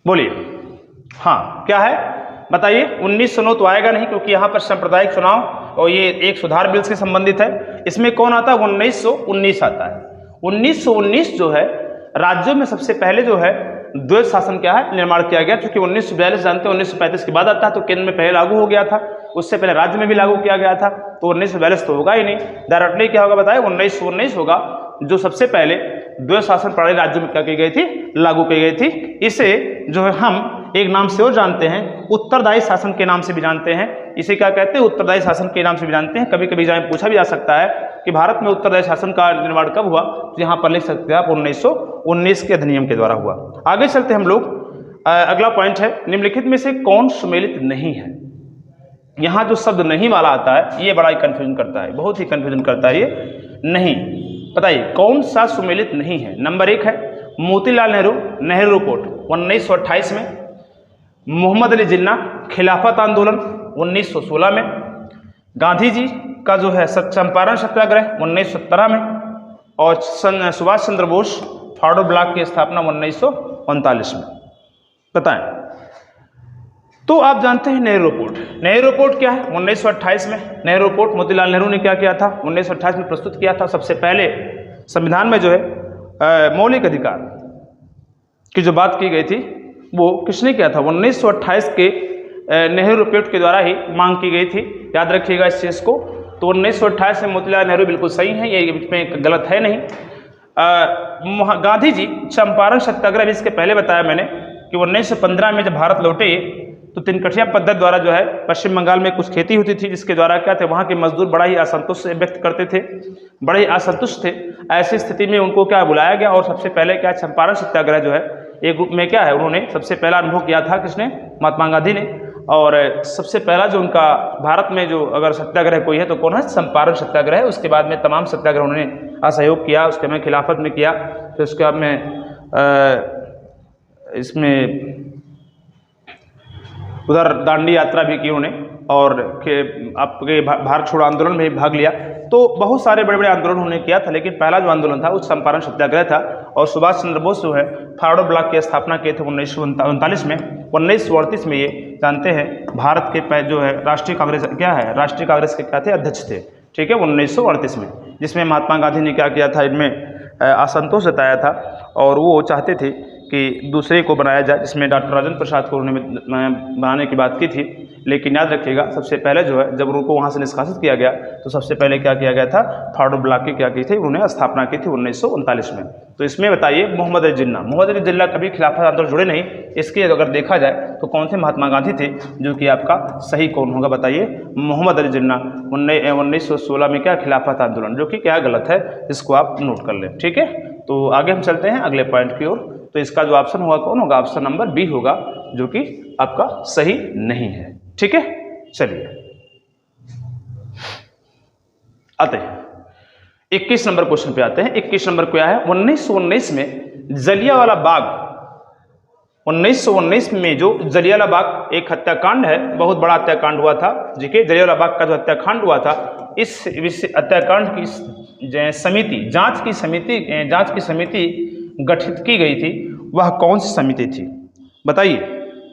बोलिए, हाँ क्या है बताइए। 1909 तो आएगा नहीं क्योंकि यहाँ पर सांप्रदायिक चुनाव और ये एक सुधार बिल से संबंधित है। इसमें कौन आता है, 1919 आता है। 1919 जो है राज्यों में सबसे पहले जो है द्वैध शासन क्या है निर्माण किया गया, क्योंकि 1942 जानते हैं 1935 के बाद आता है, तो केंद्र में पहले लागू हो गया था, उससे पहले राज्य में भी लागू किया गया था, तो 1942 तो होगा ही नहीं, डायरेक्टली क्या होगा बताइए 1919 होगा, जो सबसे पहले द्वैध शासन प्रणाली राज्यों में क्या की गई थी, लागू की गई थी। इसे जो है हम एक नाम से और जानते हैं, उत्तरदायी शासन के नाम से भी जानते हैं। इसे क्या कहते हैं, उत्तरदायी शासन के नाम से भी जानते हैं। कभी कभी एग्जाम में पूछा भी जा सकता है कि भारत में उत्तरदायी शासन का निर्माण कब हुआ, तो यहाँ पर लिख सकते हैं आप 1919 के अधिनियम के द्वारा हुआ। आगे चलते हम लोग, अगला पॉइंट है निम्नलिखित में से कौन सुमेलित नहीं है। यहाँ जो शब्द नहीं वाला आता है ये बड़ा ही कंफ्यूजन करता है, बहुत ही कंफ्यूजन करता है ये नहीं। बताइए कौन सा सुमेलित नहीं है। नंबर 1 है मोतीलाल नेहरू रिपोर्ट 1928 में, मोहम्मद अली जिन्ना खिलाफत आंदोलन 1916 में, गांधी जी का जो है चंपारण सत्याग्रह 1917 में, और सुभाष चंद्र बोस फॉरवर्ड ब्लॉक की स्थापना 1939 में। बताएं। तो आप जानते हैं नेहरू रिपोर्ट। नेहरू रिपोर्ट क्या है, 1928 में नेहरू रिपोर्ट मोतीलाल नेहरू ने क्या किया था, 1928 में प्रस्तुत किया था। सबसे पहले संविधान में जो है मौलिक अधिकार की जो बात की गई थी वो किसने किया था, 1928 के नेहरू रिपोर्ट के द्वारा ही मांग की गई थी। याद रखिएगा इस चीज़ को। तो 1928 में मोतीलाल नेहरू बिल्कुल सही है, ये इसमें गलत है नहीं। गांधी जी चंपारण सत्याग्रह, इसके पहले बताया मैंने कि 1915 में जब भारत लौटे तो तिनकठिया पद्धति द्वारा जो है पश्चिम बंगाल में कुछ खेती होती थी, जिसके द्वारा क्या थे वहाँ के मजदूर बड़ा ही असंतुष्ट व्यक्त करते थे, बड़े ही असंतुष्ट थे। ऐसी स्थिति में उनको क्या बुलाया गया और सबसे पहले क्या चंपारण सत्याग्रह जो है एक ग्रुप में क्या है उन्होंने सबसे पहला अनुभव किया था, किसने, महात्मा गांधी ने। और सबसे पहला जो उनका भारत में जो अगर सत्याग्रह कोई है तो कौन है, चंपारण सत्याग्रह है। उसके बाद में तमाम सत्याग्रह उन्होंने असहयोग किया, उसके में खिलाफत में किया, फिर उसके बाद में इसमें उधर दांडी यात्रा भी की उन्होंने, और आपके भारत छोड़ो आंदोलन में भी भाग लिया। तो बहुत सारे बड़े बड़े आंदोलन उन्होंने किया था, लेकिन पहला जो आंदोलन था वो चंपारण सत्याग्रह था। और सुभाष चंद्र बोस जो है फॉरवर्ड ब्लॉक की स्थापना किए थे 1939 में। 1938 में ये जानते हैं भारत के जो है राष्ट्रीय कांग्रेस क्या है, राष्ट्रीय कांग्रेस के क्या थे, अध्यक्ष थे, ठीक है, 1938 में, जिसमें महात्मा गांधी ने क्या किया था, इनमें असंतोष जताया था और वो चाहते थे कि दूसरे को बनाया जाए, जिसमें डॉक्टर राजेंद्र प्रसाद को उन्होंने बनाने की बात की थी। लेकिन याद रखिएगा सबसे पहले जो है जब उनको वहाँ से निष्कासित किया गया तो सबसे पहले क्या किया गया था, फॉरवर्ड ब्लॉक की क्या की थी, उन्होंने स्थापना की थी 1939 में। तो इसमें बताइए मोहम्मद अली जिन्ना कभी खिलाफत आंदोलन जुड़े नहीं। इसके अगर देखा जाए तो कौन से महात्मा गांधी थे, जो कि आपका सही कौन होगा बताइए, मोहम्मद अली जिन्ना 1916 में क्या खिलाफत आंदोलन, जो कि क्या गलत है, इसको आप नोट कर लें, ठीक है। तो आगे हम चलते हैं अगले पॉइंट की ओर। तो इसका जो ऑप्शन होगा कौन होगा, ऑप्शन नंबर बी होगा, जो कि आपका सही नहीं है, ठीक है। चलिए आते हैं 21 नंबर क्वेश्चन पे आते हैं। 21 नंबर क्या है, 1919 में जलियांवाला बाग, 1919 में जो जलियांवाला बाग एक हत्याकांड है, बहुत बड़ा हत्याकांड हुआ था जी के, जलियांवाला बाग का जो हत्याकांड हुआ था, इस हत्याकांड की समिति, जांच की समिति गठित की गई थी, वह कौन सी समिति थी बताइए।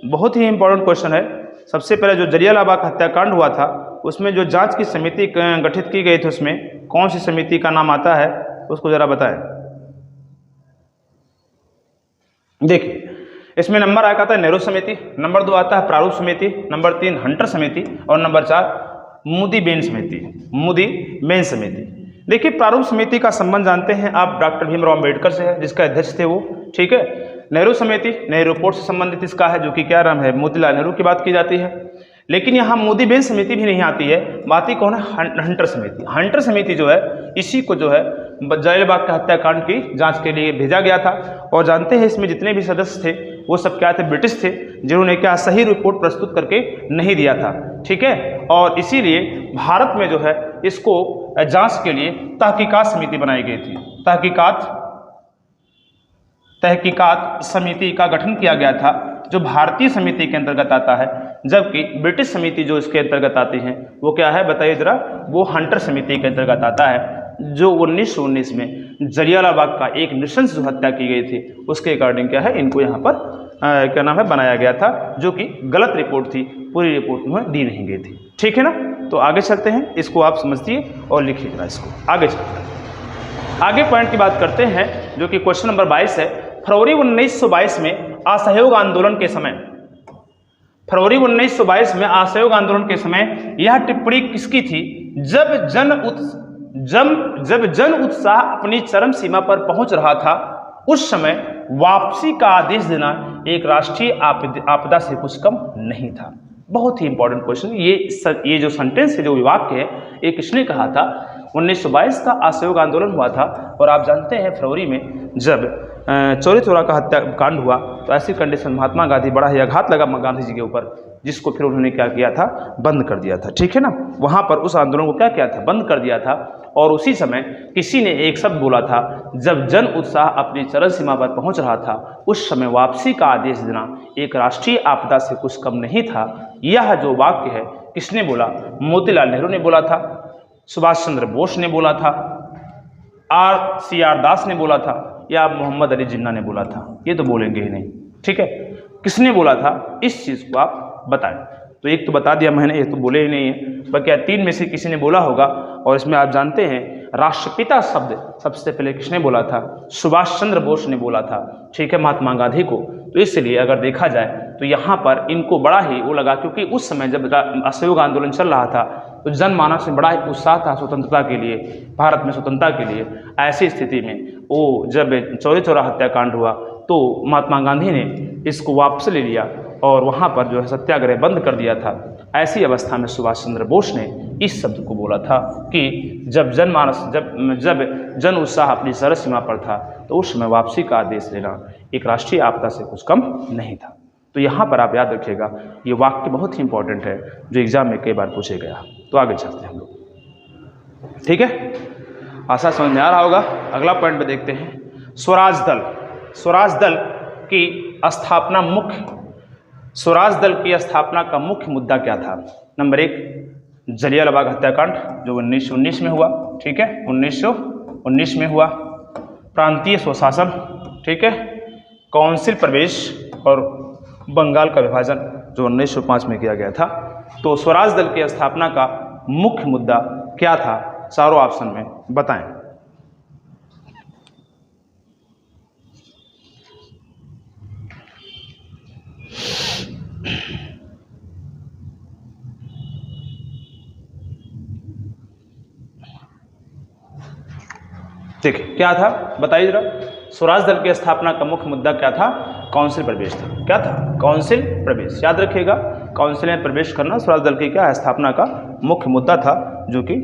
बहुत ही इंपॉर्टेंट क्वेश्चन है। सबसे पहले जो जलियांवाला बाग हत्याकांड हुआ था उसमें जो जांच की समिति गठित की गई थी उसमें कौन सी समिति का नाम आता है, उसको जरा बताएं। देखिए इसमें नंबर आता है नेहरू समिति, नंबर 2 आता है प्रारूप समिति, नंबर 3 हंटर समिति और नंबर 4 मोदी बेन समिति। देखिए प्रारूप समिति का संबंध जानते हैं आप, डॉक्टर भीमराव अम्बेडकर से है, जिसका अध्यक्ष थे वो, ठीक है। नेहरू समिति नेहरू रिपोर्ट से संबंधित इसका है, जो कि क्या नाम है, मोतीलाल नेहरू की बात की जाती है। लेकिन यहाँ मोदी बेन समिति भी नहीं आती है, बात ही कौन है, हंटर समिति। हंटर समिति जो है इसी को जो है जलियांवाला बाग के हत्याकांड की जांच के लिए भेजा गया था। और जानते हैं इसमें जितने भी सदस्य थे वो सब क्या थे, ब्रिटिश थे, जिन्होंने क्या सही रिपोर्ट प्रस्तुत करके नहीं दिया था, ठीक है। और इसीलिए भारत में जो है इसको जांच के लिए तहकीकात समिति बनाई गई थी। तहकीकात समिति का गठन किया गया था, जो भारतीय समिति के अंतर्गत आता है, जबकि ब्रिटिश समिति जो इसके अंतर्गत आती है वो क्या है बताइए जरा, वो हंटर समिति के अंतर्गत आता है, जो 1919 में जलियांवाला बाग का एक नृशंस जो हत्या की गई थी उसके अकॉर्डिंग क्या है इनको यहाँ पर क्या नाम है बनाया गया था, जो कि गलत रिपोर्ट थी, पूरी रिपोर्ट में दी नहीं गई थी, ठीक है ना। तो आगे चलते हैं, इसको आप समझिए और लिखिएगा इसको। आगे चलते हैं, आगे पॉइंट की बात करते हैं जो कि क्वेश्चन नंबर 22 है। फरवरी 1922 में असहयोग आंदोलन के समय, फरवरी 1922 में असहयोग आंदोलन के समय यह टिप्पणी किसकी थी, जब जन उत्साह अपनी चरम सीमा पर पहुंच रहा था उस समय वापसी का आदेश देना एक राष्ट्रीय आपदा से कुछ कम नहीं था। बहुत ही इंपॉर्टेंट क्वेश्चन, ये जो सेंटेंस है, जो वाक्य है, ये किसने कहा था। 1922 का असहयोग आंदोलन हुआ था और आप जानते हैं फरवरी में जब चौरी चौरा का हत्याकांड हुआ तो ऐसी कंडीशन महात्मा गांधी, बड़ा ही आघात लगा गांधी जी के ऊपर, जिसको फिर उन्होंने क्या किया था, बंद कर दिया था, ठीक है ना। वहाँ पर उस आंदोलन को क्या किया था, बंद कर दिया था। और उसी समय किसी ने एक शब्द बोला था, जब जन उत्साह अपनी चरम सीमा पर पहुँच रहा था उस समय वापसी का आदेश देना एक राष्ट्रीय आपदा से कुछ कम नहीं था। यह जो वाक्य है किसने बोला, मोतीलाल नेहरू ने बोला था, सुभाष चंद्र बोस ने बोला था, CR दास ने बोला था, या मोहम्मद अली जिन्ना ने बोला था। ये तो बोलेंगे ही नहीं, ठीक है। किसने बोला था इस चीज़ को आप बताएं। तो एक तो बता दिया मैंने, ये तो बोले ही नहीं है, बाकी 3 में से किसी ने बोला होगा। और इसमें आप जानते हैं राष्ट्रपिता शब्द सबसे पहले किसने बोला था, सुभाष चंद्र बोस ने बोला था, ठीक है, महात्मा गांधी को। तो इसलिए अगर देखा जाए तो यहाँ पर इनको बड़ा ही वो लगा, क्योंकि उस समय जब असहयोग आंदोलन चल रहा था तो जनमानस में बड़ा ही उत्साह था स्वतंत्रता के लिए, भारत में स्वतंत्रता के लिए। ऐसी स्थिति में वो जब चौरी चौरा हत्याकांड हुआ तो महात्मा गांधी ने इसको वापस ले लिया और वहाँ पर जो है सत्याग्रह बंद कर दिया था। ऐसी अवस्था में सुभाष चंद्र बोस ने इस शब्द को बोला था कि जब जन उत्साह अपनी सरहद सीमा पर था तो उस समय वापसी का आदेश देना एक राष्ट्रीय आपदा से कुछ कम नहीं था। तो यहाँ पर आप याद रखिएगा, ये वाक्य बहुत ही इंपॉर्टेंट है जो एग्जाम में कई बार पूछे गया। तो आगे चलते हैं हम लोग, ठीक है, आशा समझ में आ रहा होगा। अगला पॉइंट पे देखते हैं, स्वराज दल। स्वराज दल की स्थापना का मुख्य मुद्दा क्या था। नंबर 1 जलियांवाला बाग हत्याकांड जो 1919 में हुआ, ठीक है, 1919 में हुआ। प्रांतीय स्वशासन, ठीक है, काउंसिल प्रवेश और बंगाल का विभाजन जो 1905 में किया गया था। तो स्वराज दल की स्थापना का मुख्य मुद्दा क्या था, चारों ऑप्शन में बताएं। देखिए क्या था, बताइए जरा। स्वराज दल की स्थापना का मुख्य मुद्दा क्या था, काउंसिल प्रवेश था। क्या था, काउंसिल प्रवेश, याद रखिएगा। काउंसिल में प्रवेश करना स्वराज दल की क्या स्थापना का मुख्य मुद्दा था, जो कि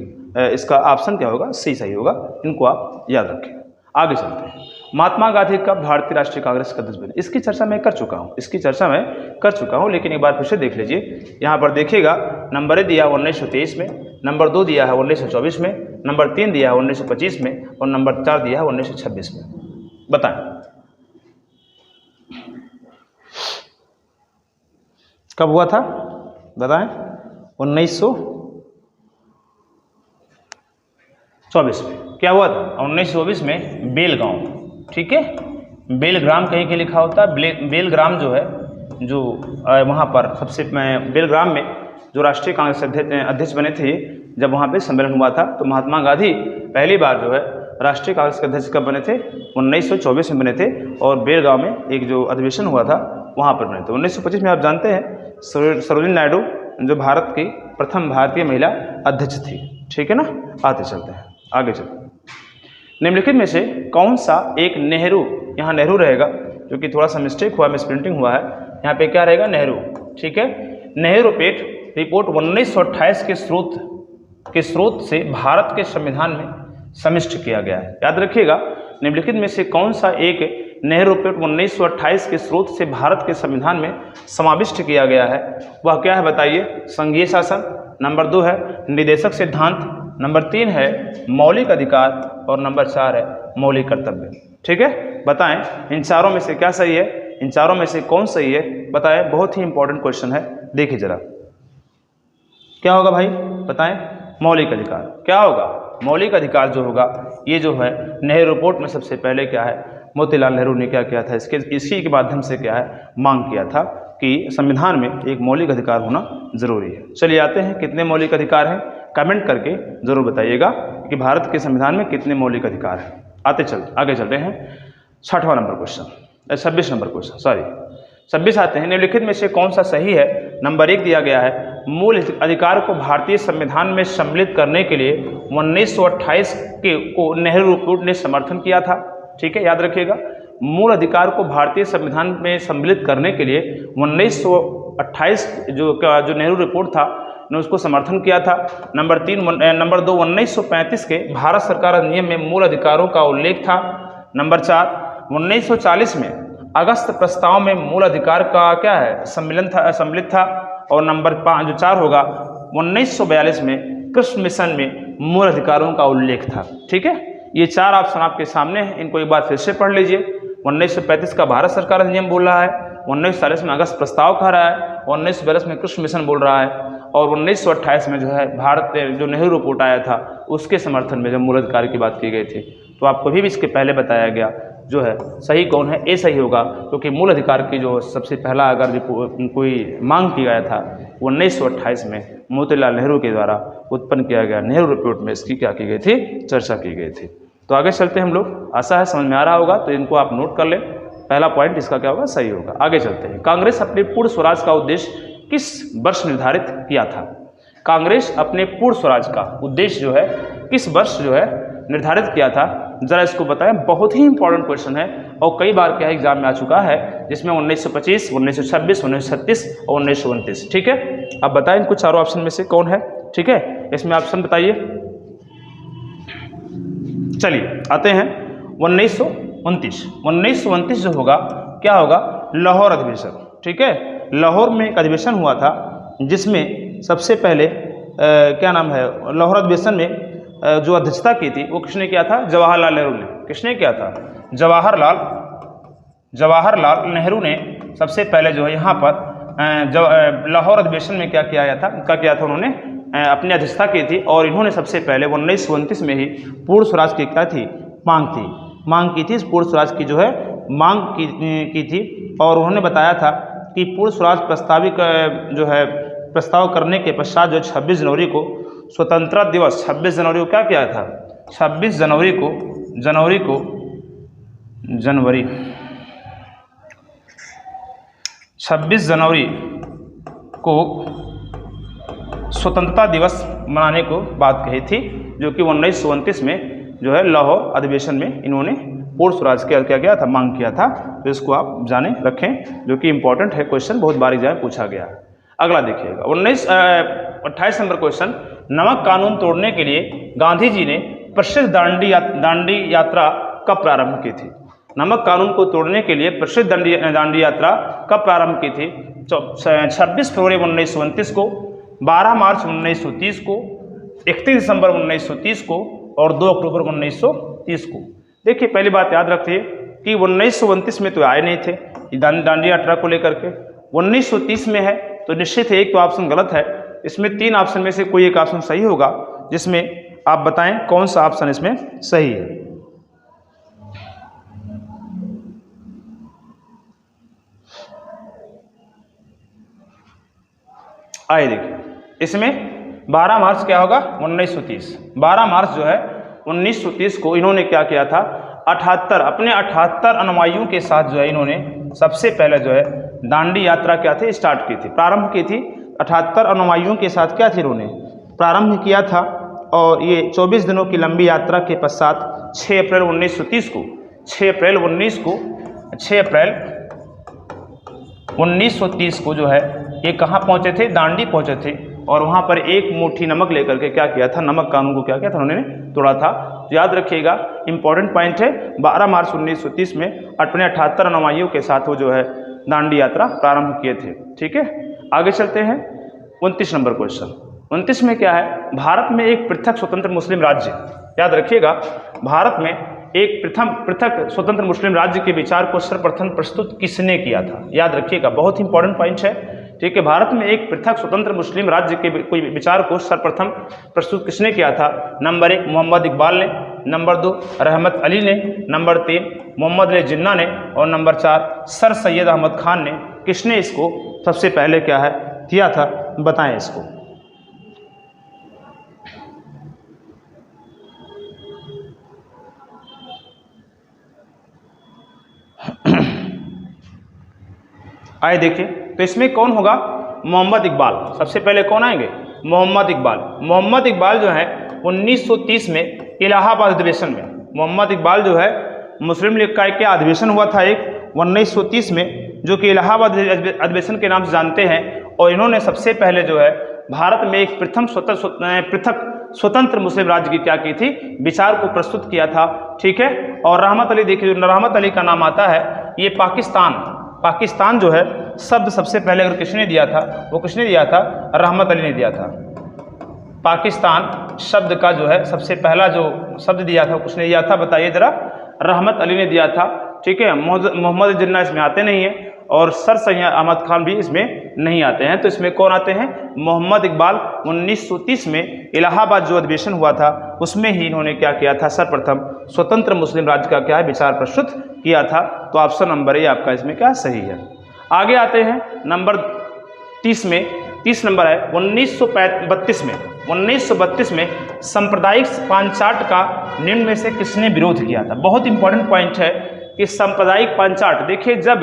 इसका ऑप्शन क्या होगा, सही होगा। इनको आप याद रखें। आगे चलते हैं। महात्मा गांधी कब भारतीय राष्ट्रीय कांग्रेस के अध्यक्ष बने? इसकी चर्चा मैं कर चुका हूँ, लेकिन एक बार फिर से देख लीजिए। यहाँ पर देखिएगा, नंबर 1 दिया 1923 में, नंबर 2 दिया है 1924 में, नंबर 3 दिया है 1925 में और नंबर 4 दिया है 1926 में। बताएं कब हुआ था, बताएं। 1924 में क्या हुआ था? 1924 में बेलगांव, ठीक है, बेलग्राम कहीं के लिखा होता है। बेलग्राम जो है, जो वहाँ पर सबसे बेलग्राम में जो राष्ट्रीय कांग्रेस अध्यक्ष बने थे, जब वहाँ पे सम्मेलन हुआ था, तो महात्मा गांधी पहली बार जो है राष्ट्रीय कांग्रेस के अध्यक्ष कब बने थे? 1924 में बने थे और बेलगांव में एक जो अधिवेशन हुआ था वहाँ पर बने थे। 1925 में आप जानते हैं सरोजिनी नायडू जो भारत की प्रथम भारतीय महिला अध्यक्ष थी, ठीक है ना। आगे चलते हैं। निम्नलिखित में से कौन सा एक नेहरू, यहाँ नेहरू रहेगा जो कि थोड़ा सा मिस्टेक हुआ, मिसप्रिंटिंग हुआ है, यहाँ पे क्या रहेगा? नेहरू, ठीक है। नेहरू रिपोर्ट 1928 के स्रोत से भारत के संविधान में समाविष्ट किया गया है। याद रखिएगा, निम्नलिखित में से कौन सा एक नेहरू रिपोर्ट 1928 के स्रोत से भारत के संविधान में समाविष्ट किया गया है? वह क्या है बताइए? संघीय शासन, नंबर 2 है निदेशक सिद्धांत, नंबर 3 है मौलिक अधिकार और नंबर 4 है मौलिक कर्तव्य, ठीक है। बताएं इन चारों में से क्या सही है, इन चारों में से कौन सही है बताएं। बहुत ही इंपॉर्टेंट क्वेश्चन है, देखिए जरा क्या होगा भाई, बताएं। मौलिक अधिकार क्या होगा? मौलिक अधिकार जो होगा, ये जो है नेहरू रिपोर्ट में सबसे पहले क्या है, मोतीलाल नेहरू ने क्या किया था, इसी के माध्यम से क्या है, मांग किया था कि संविधान में एक मौलिक अधिकार होना जरूरी है। चलिए आते हैं, कितने मौलिक अधिकार हैं, कमेंट करके जरूर बताइएगा कि भारत के संविधान में कितने मौलिक अधिकार हैं। आगे चलते हैं 26 नंबर क्वेश्चन, 26 आते हैं। निम्नलिखित में से कौन सा सही है? नंबर 1 दिया गया है, मूल अधिकार को भारतीय संविधान में सम्मिलित करने के लिए 1928 को नेहरू रिपोर्ट ने समर्थन किया था, ठीक है, याद रखिएगा। मूल अधिकार को भारतीय संविधान में सम्मिलित करने के लिए 1928 जो नेहरू रिपोर्ट था ने उसको समर्थन किया था। नंबर 2 1935 के भारत सरकार अधिनियम में मूल अधिकारों का उल्लेख था। नंबर 4 1940 में अगस्त प्रस्ताव में मूल अधिकार का क्या है, सम्मिलित था। और नंबर 4 होगा 1942 में कृष्ण मिशन में मूल अधिकारों का उल्लेख था, ठीक है। ये 4 ऑप्शन आपके सामने हैं, इनको एक बार फिर से पढ़ लीजिए। 1935 का भारत सरकार अधिनियम बोल रहा है, 1940 में अगस्त प्रस्ताव कह रहा है, 1942 में कृष्ण मिशन बोल रहा है और 1928 में जो है भारत जो नेहरू रिपोर्ट आया था उसके समर्थन में जब मूल अधिकार की बात की गई थी। तो आपको भी इसके पहले बताया गया जो है सही कौन है, ए सही होगा, क्योंकि मूल अधिकार की जो सबसे पहला अगर कोई मांग किया गया था 1928 में मोतीलाल नेहरू के द्वारा उत्पन्न किया गया नेहरू रिपोर्ट में इसकी क्या की गई थी, चर्चा की गई थी। तो आगे चलते हैं हम लोग, आशा है समझ में आ रहा होगा, तो इनको आप नोट कर लें। पहला पॉइंट इसका क्या होगा, सही होगा। आगे चलते हैं। कांग्रेस अपने पूर्ण स्वराज का उद्देश्य किस वर्ष निर्धारित किया था? कांग्रेस अपने पूर्ण स्वराज का उद्देश्य जो है किस वर्ष जो है निर्धारित किया था, जरा इसको बताएं। बहुत ही इंपॉर्टेंट क्वेश्चन है और कई बार क्या एग्जाम में आ चुका है, जिसमें 1925, 1926, 1936 और 1929, ठीक है। अब बताएं इनको चारों ऑप्शन में से कौन है, ठीक है, इसमें ऑप्शन बताइए। चलिए आते हैं 1929 जो होगा क्या होगा, लाहौर अधिवेशन, ठीक है। लाहौर में एक अधिवेशन हुआ था जिसमें सबसे पहले क्या नाम है, लाहौर अधिवेशन में जो अध्यक्षता की थी वो किसने किया था, जवाहरलाल नेहरू ने। किसने किया था, जवाहरलाल नेहरू ने सबसे पहले जो है यहाँ पर लाहौर अधिवेशन में क्या किया था उन्होंने अपनी अध्यक्षता की थी और इन्होंने सबसे पहले 1929 में ही पूर्ण स्वराज की क्या थी, मांग की थी। इस पूर्ण स्वराज की जो है मांग की थी और उन्होंने बताया था कि पूर्ण स्वराज प्रस्ताव करने के पश्चात जो 26 जनवरी को स्वतंत्रता दिवस, 26 जनवरी को क्या किया था, 26 जनवरी को स्वतंत्रता दिवस मनाने को बात कही थी, जो कि 1929 में जो है लाहौर अधिवेशन में इन्होंने पूर्ण स्वराज क्या गया था, मांग किया था। तो इसको आप जाने रखें, जो कि इंपॉर्टेंट है, क्वेश्चन बहुत बार एग्जाम में पूछा गया है। अगला देखिएगा 28 नंबर क्वेश्चन, नमक कानून तोड़ने के लिए गांधी जी ने प्रसिद्ध दांडी यात्रा कब प्रारंभ की थी? नमक कानून को तोड़ने के लिए प्रसिद्ध दांडी यात्रा कब प्रारंभ की थी? 26 फरवरी 1929 को, 12 मार्च 1930 को, 31 दिसंबर 1930 को और 2 अक्टूबर 1930 को। देखिए पहली बात याद रखिए कि 1929 में तो आए नहीं थे दांडी यात्रा को लेकर के, 1930 में है तो निश्चित है एक तो ऑप्शन गलत है। इसमें 3 ऑप्शन में से कोई एक ऑप्शन सही होगा, जिसमें आप बताएं कौन सा ऑप्शन इसमें सही है। आइए देखिए, इसमें 12 मार्च क्या होगा? 1930। 12 मार्च जो है 1930 को इन्होंने क्या किया था? 78 अनुयायियों के साथ जो है इन्होंने सबसे पहले जो है दांडी यात्रा क्या थी? स्टार्ट की थी, प्रारंभ की थी। 78 अनुयायियों के साथ क्या थी? इन्होंने प्रारंभ किया था और ये 24 दिनों की लंबी यात्रा के पश्चात 6 अप्रैल 1930 को 6 अप्रैल 1930 को जो है ये कहाँ पहुँचे थे? दांडी पहुँचे थे और वहाँ पर एक मुट्ठी नमक लेकर के क्या किया था? नमक कानून को क्या किया था? उन्होंने तोड़ा था। तो याद रखिएगा, इंपॉर्टेंट पॉइंट है, 12 मार्च 1930 में अपने 78 अनुयायियों के साथ वो जो है दांडी यात्रा प्रारंभ किए थे। ठीक है, आगे चलते हैं। 29 नंबर क्वेश्चन। 29 में क्या है? भारत में एक पृथक स्वतंत्र मुस्लिम राज्य, याद रखिएगा, भारत में एक पृथक स्वतंत्र मुस्लिम राज्य के विचार को सर्वप्रथम प्रस्तुत किसने किया था? याद रखिएगा, बहुत इंपॉर्टेंट पॉइंट है। ठीक है, भारत में एक पृथक स्वतंत्र मुस्लिम राज्य के कोई विचार को सर्वप्रथम प्रस्तुत किसने किया था? नंबर 1 मोहम्मद इकबाल ने, नंबर 2 रहमत अली ने, नंबर 3 मोहम्मद अली जिन्ना ने और नंबर 4 सर सैयद अहमद खान ने। किसने इसको सबसे पहले क्या है किया था? बताएं इसको। आए देखिए, तो इसमें कौन होगा? मोहम्मद इकबाल। सबसे पहले कौन आएंगे? मोहम्मद इकबाल। मोहम्मद इकबाल जो है 1930 में इलाहाबाद अधिवेशन में, मोहम्मद इकबाल जो है मुस्लिम लीग का एक अधिवेशन हुआ था एक 1930 में, जो कि इलाहाबाद अधिवेशन के नाम से जानते हैं। और इन्होंने सबसे पहले जो है भारत में एक पृथक स्वतंत्र मुस्लिम राज्य की क्या की थी? विचार को प्रस्तुत किया था। ठीक है, और रहमत अली, देखिए जो रहमत अली का नाम आता है, ये पाकिस्तान जो है शब्द सबसे पहले अगर किसने दिया था, वो किसने दिया था? रहमत अली ने दिया था। पाकिस्तान शब्द का जो है सबसे पहला जो शब्द दिया था, किसने दिया था? बताइए जरा। रहमत अली ने दिया था। ठीक है, मोहम्मद जिन्ना इसमें आते नहीं हैं और सर सैयद अहमद खान भी इसमें नहीं आते हैं। तो इसमें कौन आते हैं? मोहम्मद इकबाल। 1930 में इलाहाबाद जो अधिवेशन हुआ था उसमें ही इन्होंने क्या किया था? सर्वप्रथम स्वतंत्र मुस्लिम राज्य का क्या है? विचार प्रस्तुत किया था। तो ऑप्शन नंबर ए आपका इसमें क्या सही है। आगे आते हैं नंबर 30 में। 30 नंबर है 1932 में सांप्रदायिक पांचाट का निम्न में से किसने विरोध किया था? बहुत इंपॉर्टेंट पॉइंट है कि सांप्रदायिक पांचाट। देखिए, जब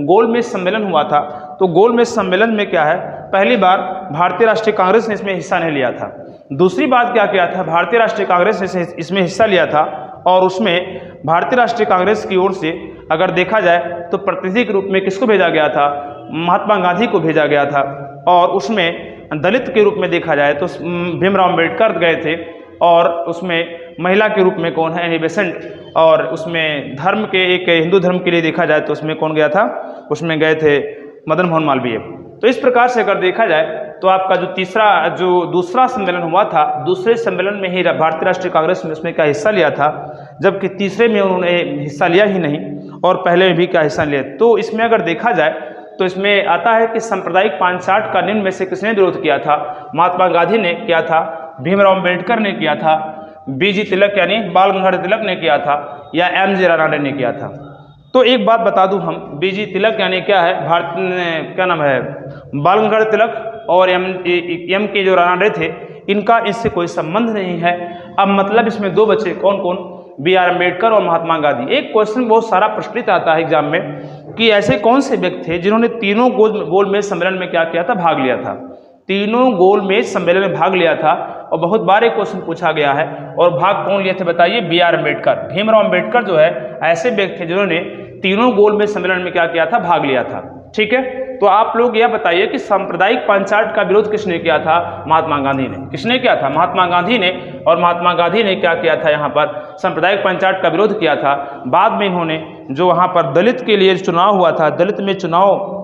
गोलमेज सम्मेलन हुआ था तो गोलमेज सम्मेलन में क्या है? पहली बार भारतीय राष्ट्रीय कांग्रेस ने इसमें हिस्सा नहीं लिया था। दूसरी बात क्या किया था? भारतीय राष्ट्रीय कांग्रेस ने इसमें हिस्सा लिया था और उसमें भारतीय राष्ट्रीय कांग्रेस की ओर से अगर देखा जाए तो प्रतिनिधि के रूप में किसको भेजा गया था? महात्मा गांधी को भेजा गया था। और उसमें दलित के रूप में देखा जाए तो भीमराव अम्बेडकर गए थे और उसमें महिला के रूप में कौन है? Annie Besant. और उसमें धर्म के एक हिंदू धर्म के लिए देखा जाए तो उसमें कौन गया था? उसमें गए थे मदन मोहन मालवीय। तो इस प्रकार से अगर देखा जाए तो आपका जो दूसरा सम्मेलन हुआ था, दूसरे सम्मेलन में ही भारतीय राष्ट्रीय कांग्रेस ने उसमें क्या हिस्सा लिया था, जबकि तीसरे में उन्होंने हिस्सा लिया ही नहीं और पहले में भी क्या हिस्सा लिया। तो इसमें अगर देखा जाए तो इसमें आता है कि सांप्रदायिक पांचाट का निम्न में से किसने विरोध किया था? महात्मा गांधी ने किया था, भीमराव अम्बेडकर ने किया था, बीजी तिलक यानी बाल गंगाधर तिलक ने किया था, या एम.जी. रानडे ने किया था। तो एक बात बता दूं हम, बीजी तिलक यानी क्या है? क्या नाम है? बाल गंगाधर तिलक और एम के जो रानडे थे, इनका इससे कोई संबंध नहीं है। अब मतलब इसमें दो बचे, कौन कौन? बी.आर. अम्बेडकर और महात्मा गांधी। एक क्वेश्चन बहुत सारा प्रश्नित आता है एग्जाम में कि ऐसे कौन से व्यक्ति थे जिन्होंने तीनों गोलमेज सम्मेलन में क्या किया था? भाग लिया था। तीनों गोलमेज सम्मेलन में भाग लिया था और बहुत बार एक क्वेश्चन पूछा गया है। और भाग कौन लिए थे? बताइए। बी.आर. अम्बेडकर। भीमराव अम्बेडकर जो है ऐसे व्यक्ति थे जिन्होंने तीनों गोलमेज सम्मेलन में क्या किया था, भाग लिया था। ठीक है, तो आप लोग यह बताइए कि सांप्रदायिक पंचायत का विरोध किसने किया था, महात्मा गांधी ने। किसने किया था, महात्मा गांधी ने। और महात्मा गांधी ने क्या किया था, यहाँ पर सांप्रदायिक पंचायत का विरोध किया था। बाद में इन्होंने जो वहाँ पर दलित के लिए चुनाव हुआ था, दलित में चुनाव,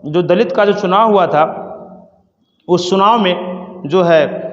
जो दलित का जो चुनाव हुआ था, उस चुनाव में जो है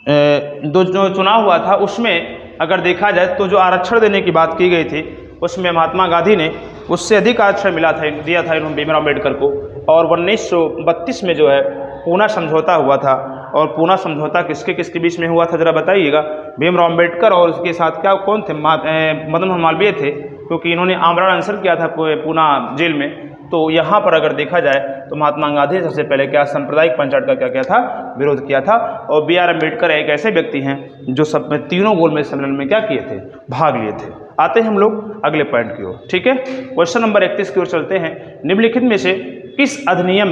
जो चुनाव हुआ था उसमें अगर देखा जाए तो जो आरक्षण देने की बात की गई थी उसमें महात्मा गांधी ने उससे अधिक आरक्षण दिया था इन्होंने भीमराव अम्बेडकर को। और 1932 में जो है पूना समझौता हुआ था। और पूना समझौता किसके किसके बीच में हुआ था जरा बताइएगा, भीमराव अम्बेडकर और उसके साथ क्या कौन थे, मदन मोहन मालवीय थे, क्योंकि इन्होंने आमरण अनशन किया था पूना जेल में। तो यहाँ पर अगर देखा जाए तो महात्मा गांधी ने सबसे पहले क्या सांप्रदायिक पंचायत का क्या किया था, विरोध किया था। और बी आर अम्बेडकर एक ऐसे व्यक्ति हैं जो सब में तीनों गोलमेज सम्मेलन में क्या किए थे, भाग लिए थे। आते हैं हम लोग अगले पॉइंट की ओर। ठीक है, क्वेश्चन नंबर 31 की ओर चलते हैं। निम्नलिखित में से किस अधिनियम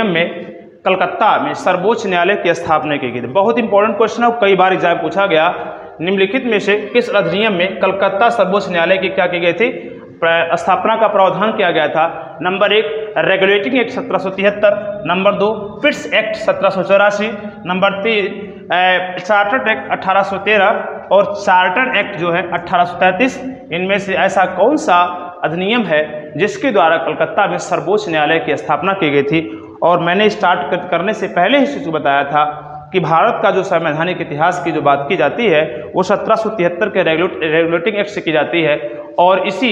में कलकत्ता में सर्वोच्च न्यायालय की स्थापना की गई थी। बहुत इंपॉर्टेंट क्वेश्चन है, कई बार एग्जाम पूछा गया। निम्नलिखित में से किस अधिनियम में कलकत्ता सर्वोच्च न्यायालय की क्या की गई थी, स्थापना का प्रावधान किया गया था। Number 1 regulating act 1773, number 2 Pitt's act 1784, number 3 charter act 1813 और चार्टर एक्ट जो है 1833। इनमें से ऐसा कौन सा अधिनियम है जिसके द्वारा कलकत्ता में सर्वोच्च न्यायालय की स्थापना की गई थी। और मैंने स्टार्ट करने से पहले ही शिशु बताया था कि भारत का जो संवैधानिक इतिहास की जो बात की जाती है वो 1773 के रेगुलेटिंग एक्ट से की जाती है। और इसी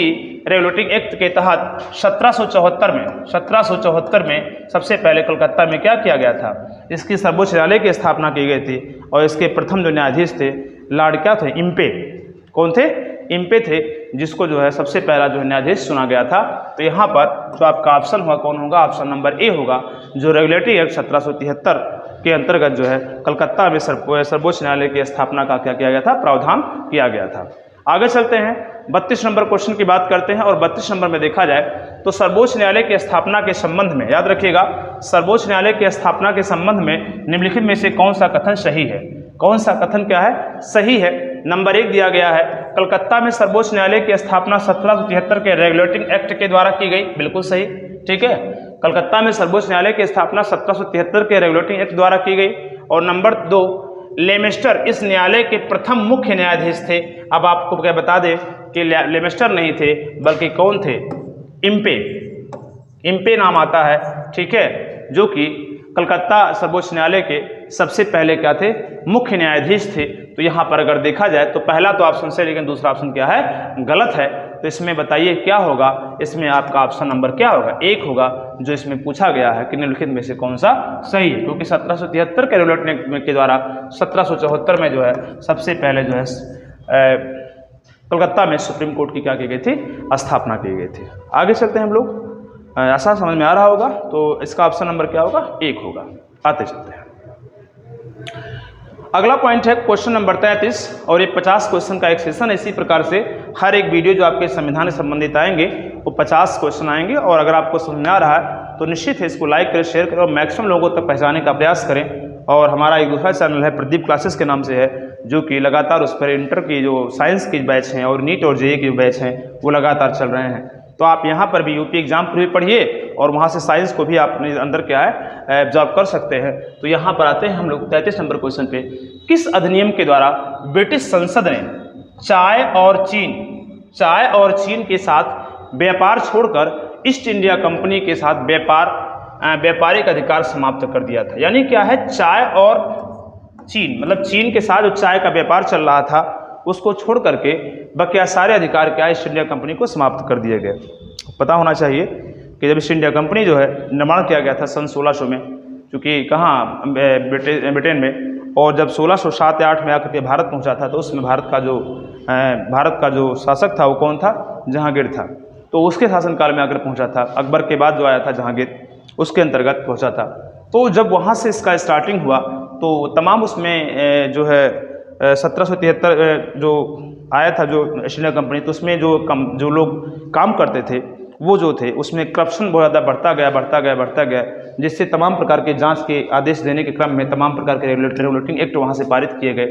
रेगुलेटिंग एक्ट के तहत 1774 में सबसे पहले कलकत्ता में क्या किया गया था, इसकी सर्वोच्च न्यायालय की स्थापना की गई थी। और इसके प्रथम जो न्यायाधीश थे लॉर्ड क्या थे, इम्पे। कौन थे, इम्पे थे, जिसको जो है सबसे पहला जो न्यायाधीश चुना गया था। तो यहाँ पर जो आपका ऑप्शन हुआ कौन होगा, ऑप्शन नंबर ए होगा, जो रेगुलेटरी एक्ट 1773 के अंतर्गत जो है कलकत्ता में सर्वोच्च न्यायालय की स्थापना का क्या किया गया था, प्रावधान किया गया था। आगे चलते हैं, 32 नंबर क्वेश्चन की बात करते हैं। और 32 नंबर में देखा जाए तो सर्वोच्च न्यायालय की स्थापना के संबंध में, याद रखिएगा, सर्वोच्च न्यायालय की स्थापना के संबंध में निम्नलिखित में से कौन सा कथन सही है। कौन सा कथन क्या है, सही है। नंबर 1 दिया गया है, कलकत्ता में सर्वोच्च न्यायालय की स्थापना 1773 के रेगुलेटिंग एक्ट के द्वारा की गई, बिल्कुल सही। ठीक है, कलकत्ता में सर्वोच्च न्यायालय की स्थापना 1773 के रेगुलेटिंग एक्ट द्वारा की गई। और नंबर 2 लेमेस्टर इस न्यायालय के प्रथम मुख्य न्यायाधीश थे। अब आपको क्या बता दें कि लेमेस्टर नहीं थे बल्कि कौन थे, इम्पे नाम आता है। ठीक है, जो कि कलकत्ता सर्वोच्च न्यायालय के सबसे पहले क्या थे, मुख्य न्यायाधीश थे। तो यहाँ पर अगर देखा जाए तो पहला तो ऑप्शन से, लेकिन दूसरा ऑप्शन क्या है, गलत है। तो इसमें बताइए क्या होगा, इसमें आपका ऑप्शन नंबर क्या होगा, 1 होगा, जो इसमें पूछा गया है कि निम्नलिखित में से कौन सा सही है। क्योंकि 1773 के रेगुलेटिंग एक्ट के द्वारा 1774 में जो है सबसे पहले जो है कलकत्ता में सुप्रीम कोर्ट की क्या की गई थी, स्थापना की गई थी। आगे चलते हैं हम लोग, ऐसा समझ में आ रहा होगा। तो इसका ऑप्शन नंबर क्या होगा, 1 होगा। आते चलते हैं, अगला पॉइंट है क्वेश्चन नंबर 33। और ये 50 क्वेश्चन का एक सेशन है। इसी प्रकार से हर एक वीडियो जो आपके संविधान से संबंधित आएंगे वो 50 क्वेश्चन आएंगे। और अगर आपको समझ में आ रहा है तो निश्चित है इसको लाइक करें, शेयर करें और मैक्सिमम लोगों तक पहुंचाने का प्रयास करें। और हमारा एक दूसरा चैनल है प्रदीप क्लासेस के नाम से है, जो कि लगातार उस पर इंटर की जो साइंस की बैच हैं और नीट और जेईई की बैच हैं वो लगातार चल रहे हैं। तो आप यहाँ पर भी यूपी एग्जाम पर भी पढ़िए और वहाँ से साइंस को भी आप अपने अंदर क्या है एब्जॉर्ब कर सकते हैं। तो यहाँ पर आते हैं हम लोग 33 नंबर क्वेश्चन पे। किस अधिनियम के द्वारा ब्रिटिश संसद ने चाय और चीन के साथ व्यापार छोड़कर ईस्ट इंडिया कंपनी के साथ व्यापारिक अधिकार समाप्त कर दिया था। यानी क्या है, चाय और चीन, मतलब चीन के साथ जो चाय का व्यापार चल रहा था उसको छोड़ करके बकिया सारे अधिकार क्या ईस्ट इंडिया कंपनी को समाप्त कर दिए गए। पता होना चाहिए कि जब ईस्ट इंडिया कंपनी जो है निर्माण किया गया था सन 1600 में, क्योंकि कहाँ ब्रिटेन में, और जब 1607 या 8 में आकर के भारत पहुंचा था तो उसमें भारत का जो शासक था वो कौन था, जहांगीर था। तो उसके शासनकाल में आकर पहुंचा था। अकबर के बाद जो आया था जहांगीर, उसके अंतर्गत पहुंचा था। तो जब वहाँ से इसका स्टार्टिंग हुआ तो तमाम उसमें जो है 1773 जो आया था जो ईस्ट इंडिया कंपनी, तो उसमें जो लोग काम करते थे वो जो थे उसमें करप्शन बहुत ज़्यादा बढ़ता गया, जिससे तमाम प्रकार के जांच के आदेश देने के क्रम में तमाम प्रकार के रेगुलेटिंग एक्ट वहाँ से पारित किए गए।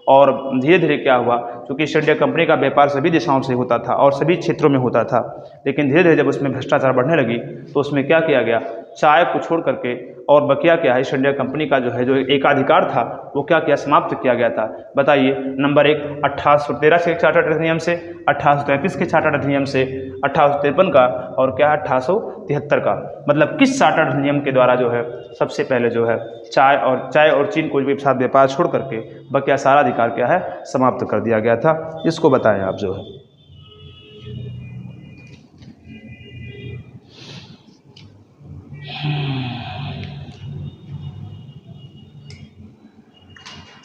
और धीरे धीरे क्या हुआ, क्योंकि ईस्ट इंडिया कंपनी का व्यापार सभी दिशाओं से होता था और सभी क्षेत्रों में होता था, लेकिन धीरे धीरे जब उसमें भ्रष्टाचार बढ़ने लगी तो उसमें क्या किया गया, चाय को छोड़ करके और बकिया क्या है, ईस्ट इंडिया कंपनी का जो है जो एकाधिकार था वो क्या किया, समाप्त किया गया था। बताइए, नंबर 1 1813 के चार्टर्ड अधिनियम से, 1833 के चार्टर्ड अधिनियम से, 1853 का और क्या 1873 का। मतलब किस चार्टर्ड अधिनियम के द्वारा जो है सबसे पहले जो है चाय और चीन को भी साथ व्यापार छोड़ करके बकिया सारा अधिकार क्या है, समाप्त कर दिया गया था। इसको बताएं आप जो है।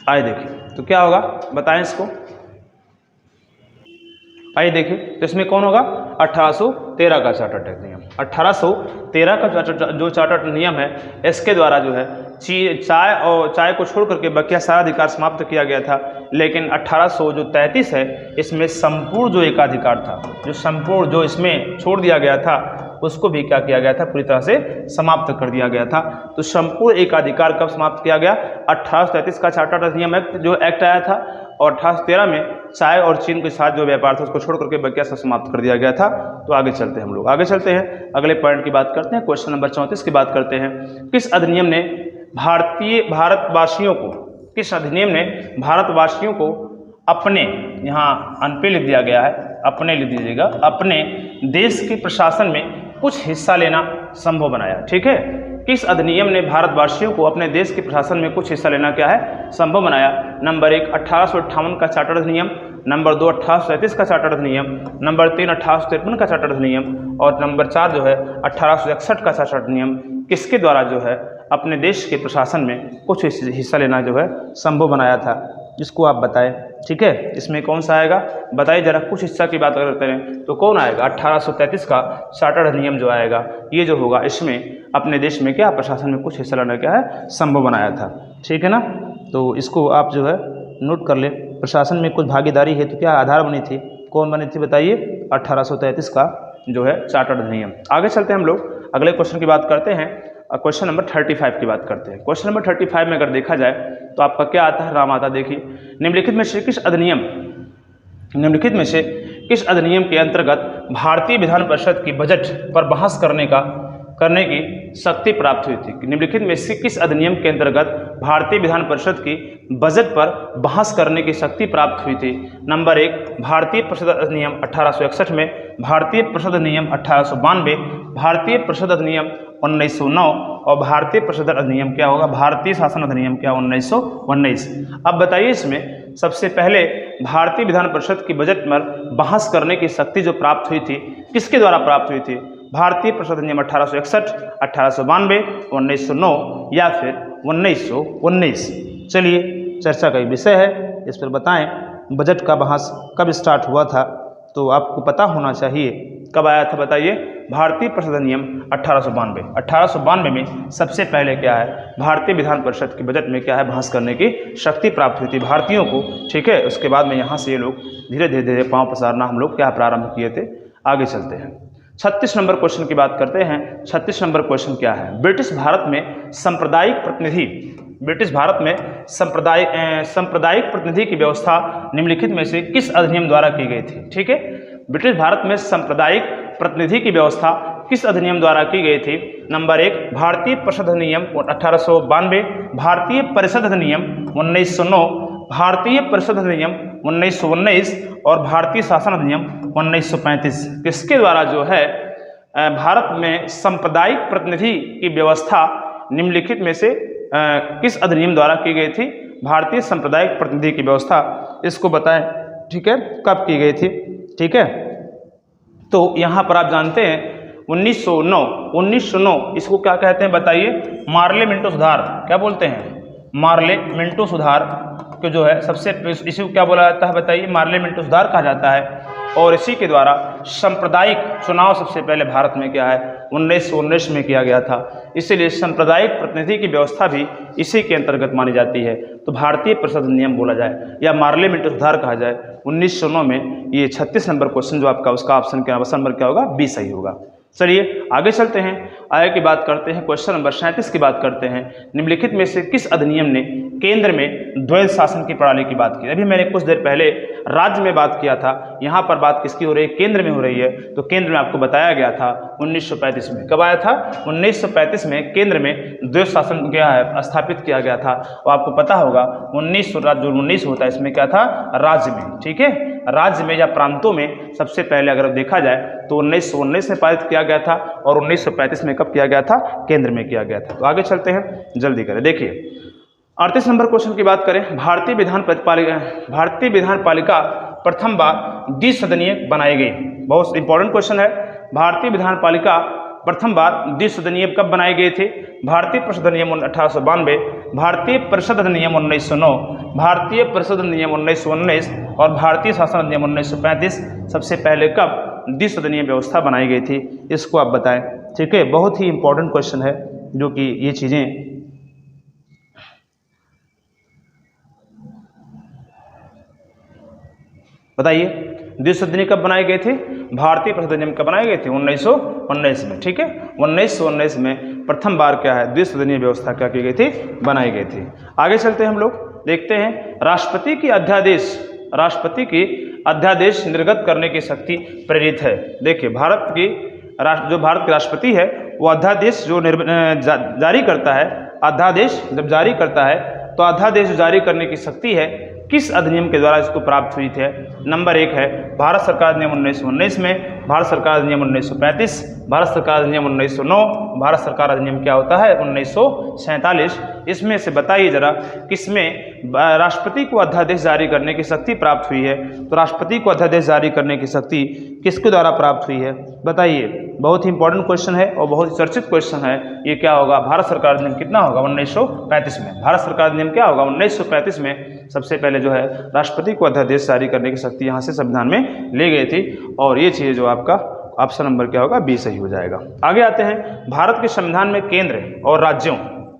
आइए देखिए तो क्या होगा, बताएं इसको। आइए देखिए तो इसमें कौन होगा, 1813 का चार्टर्ड अधिनियम। 1813 का जो चार्टर्ड नियम है, इसके द्वारा जो है चाय को छोड़ करके बकिया सारा अधिकार समाप्त किया गया था। लेकिन 1833 है, इसमें संपूर्ण जो एकाधिकार था, जो इसमें छोड़ दिया गया था, उसको भी क्या किया गया था, पूरी तरह से समाप्त कर दिया गया था। तो संपूर्ण एकाधिकार कब समाप्त किया गया, 1833 का चार्टर्ड अधिनियम एक्ट जो एक्ट आया था, और 1813 में चाय और चीन के साथ जो व्यापार था उसको छोड़ करके बकिया से समाप्त कर दिया गया था। तो आगे चलते हैं, हम लोग आगे चलते हैं, अगले पॉइंट की बात करते हैं। क्वेश्चन नंबर 34 की बात करते हैं। किस अधिनियम ने भारतवासियों को अपने, यहाँ अन पे लिख दिया गया है, अपने लिख दीजिएगा, अपने देश के प्रशासन में कुछ हिस्सा लेना संभव बनाया। ठीक है, किस अधिनियम ने भारतवासियों को अपने देश के प्रशासन में कुछ हिस्सा लेना क्या है, संभव बनाया। नंबर 1 1858 का चार्टर्ड अधिनियम, नंबर 2 1837 का चार्टर्ड अधिनियम, नंबर 3 1853 का चार्टर्ड अधिनियम, और नंबर 4 जो है 1861 का चार्टर्ड अधिनियम। किसके द्वारा जो है अपने देश के प्रशासन में कुछ हिस्सा लेना जो है संभव बनाया था, जिसको आप बताएं। ठीक है, इसमें कौन सा आएगा, बताइए जरा। कुछ हिस्सा की बात अगर करें तो कौन आएगा, 1833 का चार्टर्ड अधिनियम जो आएगा, ये जो होगा इसमें अपने देश में क्या प्रशासन में कुछ हिस्सा लेना क्या है, संभव बनाया था। ठीक है ना, तो इसको आप जो है नोट कर लें। प्रशासन में कुछ भागीदारी है तो क्या आधार बनी थी, कौन बनी थी बताइए, 1833 का जो है चार्टर्ड अधिनियम। आगे चलते हैं हम लोग, अगले क्वेश्चन की बात करते हैं। क्वेश्चन नंबर 35 की बात करते हैं। क्वेश्चन नंबर 35 में अगर देखा जाए तो आपका क्या आता है, राम आता। देखिए, निम्नलिखित में से किस अधिनियम के अंतर्गत भारतीय विधान परिषद की बजट पर बहस करने की शक्ति प्राप्त हुई थी। निम्नलिखित में से किस अधिनियम के अंतर्गत भारतीय विधान परिषद की बजट पर बहस करने की शक्ति प्राप्त हुई थी। नंबर 1 भारतीय परिषद अधिनियम 1861 में, भारतीय परिषद अधिनियम 1892, भारतीय परिषद अधिनियम 1909, और भारतीय परिषद अधिनियम क्या होगा, भारतीय शासन अधिनियम क्या, 1919। अब बताइए इसमें सबसे पहले भारतीय विधान परिषद की बजट पर बहस करने की शक्ति जो प्राप्त हुई थी, किसके द्वारा प्राप्त हुई थी, भारतीय परिषद अधिनियम 1861, 1892, 1909 या फिर 1919। चलिए, चर्चा का विषय है, इस पर बताएं बजट का बहस कब स्टार्ट हुआ था। तो आपको पता होना चाहिए कब आया था, बताइए। भारतीय परिषद अधिनियम 1892 में सबसे पहले क्या है, भारतीय विधान परिषद की बजट में क्या है, बहस करने की शक्ति प्राप्त हुई थी भारतीयों को। ठीक है, उसके बाद में यहाँ से ये लोग धीरे धीरे पांव पसारना हम लोग क्या प्रारंभ किए थे। आगे चलते हैं, 36 नंबर क्वेश्चन की बात करते हैं। 36 नंबर क्वेश्चन क्या है, ब्रिटिश भारत में सांप्रदायिक प्रतिनिधि की व्यवस्था निम्नलिखित में से किस अधिनियम द्वारा की गई थी। ठीक है, ब्रिटिश भारत में सांप्रदायिक प्रतिनिधि की व्यवस्था किस अधिनियम द्वारा की गई थी। नंबर 1 भारतीय परिषद अधिनियम 1892, भारतीय परिषद अधिनियम 1909, भारतीय परिषद अधिनियम 1919 और भारतीय शासन अधिनियम 1935। किसके द्वारा जो है भारत में सांप्रदायिक प्रतिनिधि की व्यवस्था निम्नलिखित में से किस अधिनियम द्वारा की गई थी, भारतीय सांप्रदायिक प्रतिनिधि की व्यवस्था, इसको बताएं। ठीक है, कब की गई थी। ठीक है, तो यहाँ पर आप जानते हैं 1909, इसको क्या कहते हैं बताइए, मार्ले मिंटो सुधार। क्या बोलते हैं, मार्ले मिंटो सुधार को जो है सबसे, इसी को क्या बोला जाता है बताइए, मार्ले मिंटो सुधार कहा जाता है। और इसी के द्वारा सांप्रदायिक चुनाव सबसे पहले भारत में क्या है, 1919 में किया गया था। इसीलिए सांप्रदायिक प्रतिनिधि की व्यवस्था भी इसी के अंतर्गत मानी जाती है। तो भारतीय परिषद अधिनियम बोला जाए या मार्ले मिंटो सुधार कहा जाए 1909 में। ये 36 नंबर क्वेश्चन जो आपका, उसका ऑप्शन क्या, नंबर क्या होगा, बी सही होगा। चलिए आगे चलते हैं, आगे की बात करते हैं। क्वेश्चन नंबर 37 की बात करते हैं। निम्नलिखित में से किस अधिनियम ने केंद्र में द्वैध शासन की प्रणाली की बात की? अभी मैंने कुछ देर पहले राज्य में बात किया था, यहाँ पर बात किसकी हो रही है? केंद्र में हो रही है। तो केंद्र में आपको बताया गया था 1935 में। कब आया था? 1935 में केंद्र में द्वैध शासन क्या है स्थापित किया गया था। और आपको पता होगा 19 होता है इसमें क्या था? राज्य में, ठीक है, राज्य में या प्रांतों में सबसे पहले अगर देखा जाए तो 1919 में पारित किया गया था और 1935 में कब किया गया था? केंद्र में किया गया था। तो आगे चलते हैं, जल्दी करें। देखिए 38 नंबर क्वेश्चन की बात करें। भारतीय विधान पालिका प्रथम बार द्विसदनीय बनाई गई। बहुत इंपॉर्टेंट क्वेश्चन है। भारतीय विधान पालिका प्रथम बार द्विसदनीय कब बनाए गए थे? भारतीय परिषद नियम 1892, भारतीय परिषद नियम 1909, भारतीय परिषद नियम 1919 और भारतीय शासन अधिनियम 1935। सबसे पहले कब द्विसदनीय व्यवस्था बनाई गई थी? इसको आप बताएं, ठीक है। बहुत ही इंपॉर्टेंट क्वेश्चन है, जो कि ये चीजें बताइए। द्विसदनीय कब बनाए गए थे? भारतीय परिषद नियम कब बनाए गए थे? 1919 में, ठीक है। 1919 में प्रथम बार क्या है? द्विसदनीय व्यवस्था क्या की गई थी? बनाई गई थी। आगे चलते हैं, हम लोग देखते हैं राष्ट्रपति की अध्यादेश निर्गत करने की शक्ति प्रेरित है। देखिए भारत के राष्ट्रपति है वो अध्यादेश जो जारी करता है, अध्यादेश जब जारी करता है तो अध्यादेश जारी करने की शक्ति है किस अधिनियम के द्वारा इसको प्राप्त हुई थी? नंबर 1 है भारत सरकार अधिनियम 1919 में, भारत सरकार अधिनियम 1935, भारत सरकार अधिनियम 1909, भारत सरकार अधिनियम क्या होता है? 1947। इसमें से बताइए जरा किसमें राष्ट्रपति को अध्यादेश जारी करने की शक्ति प्राप्त हुई है? तो राष्ट्रपति को अध्यादेश जारी करने की शक्ति किसके द्वारा प्राप्त हुई है? बताइए। बहुत ही इंपॉर्टेंट क्वेश्चन है और बहुत ही चर्चित क्वेश्चन है। ये क्या होगा? भारत सरकार अधिनियम कितना होगा? 1935 में। भारत सरकार अधिनियम क्या होगा? 1935 में सबसे पहले जो है राष्ट्रपति को अध्यादेश जारी करने की शक्ति यहाँ से संविधान में ले गई थी। और ये चीज़ जो आपका ऑप्शन नंबर क्या होगा? बी सही हो जाएगा। आगे आते हैं, भारत के संविधान में केंद्र और राज्यों,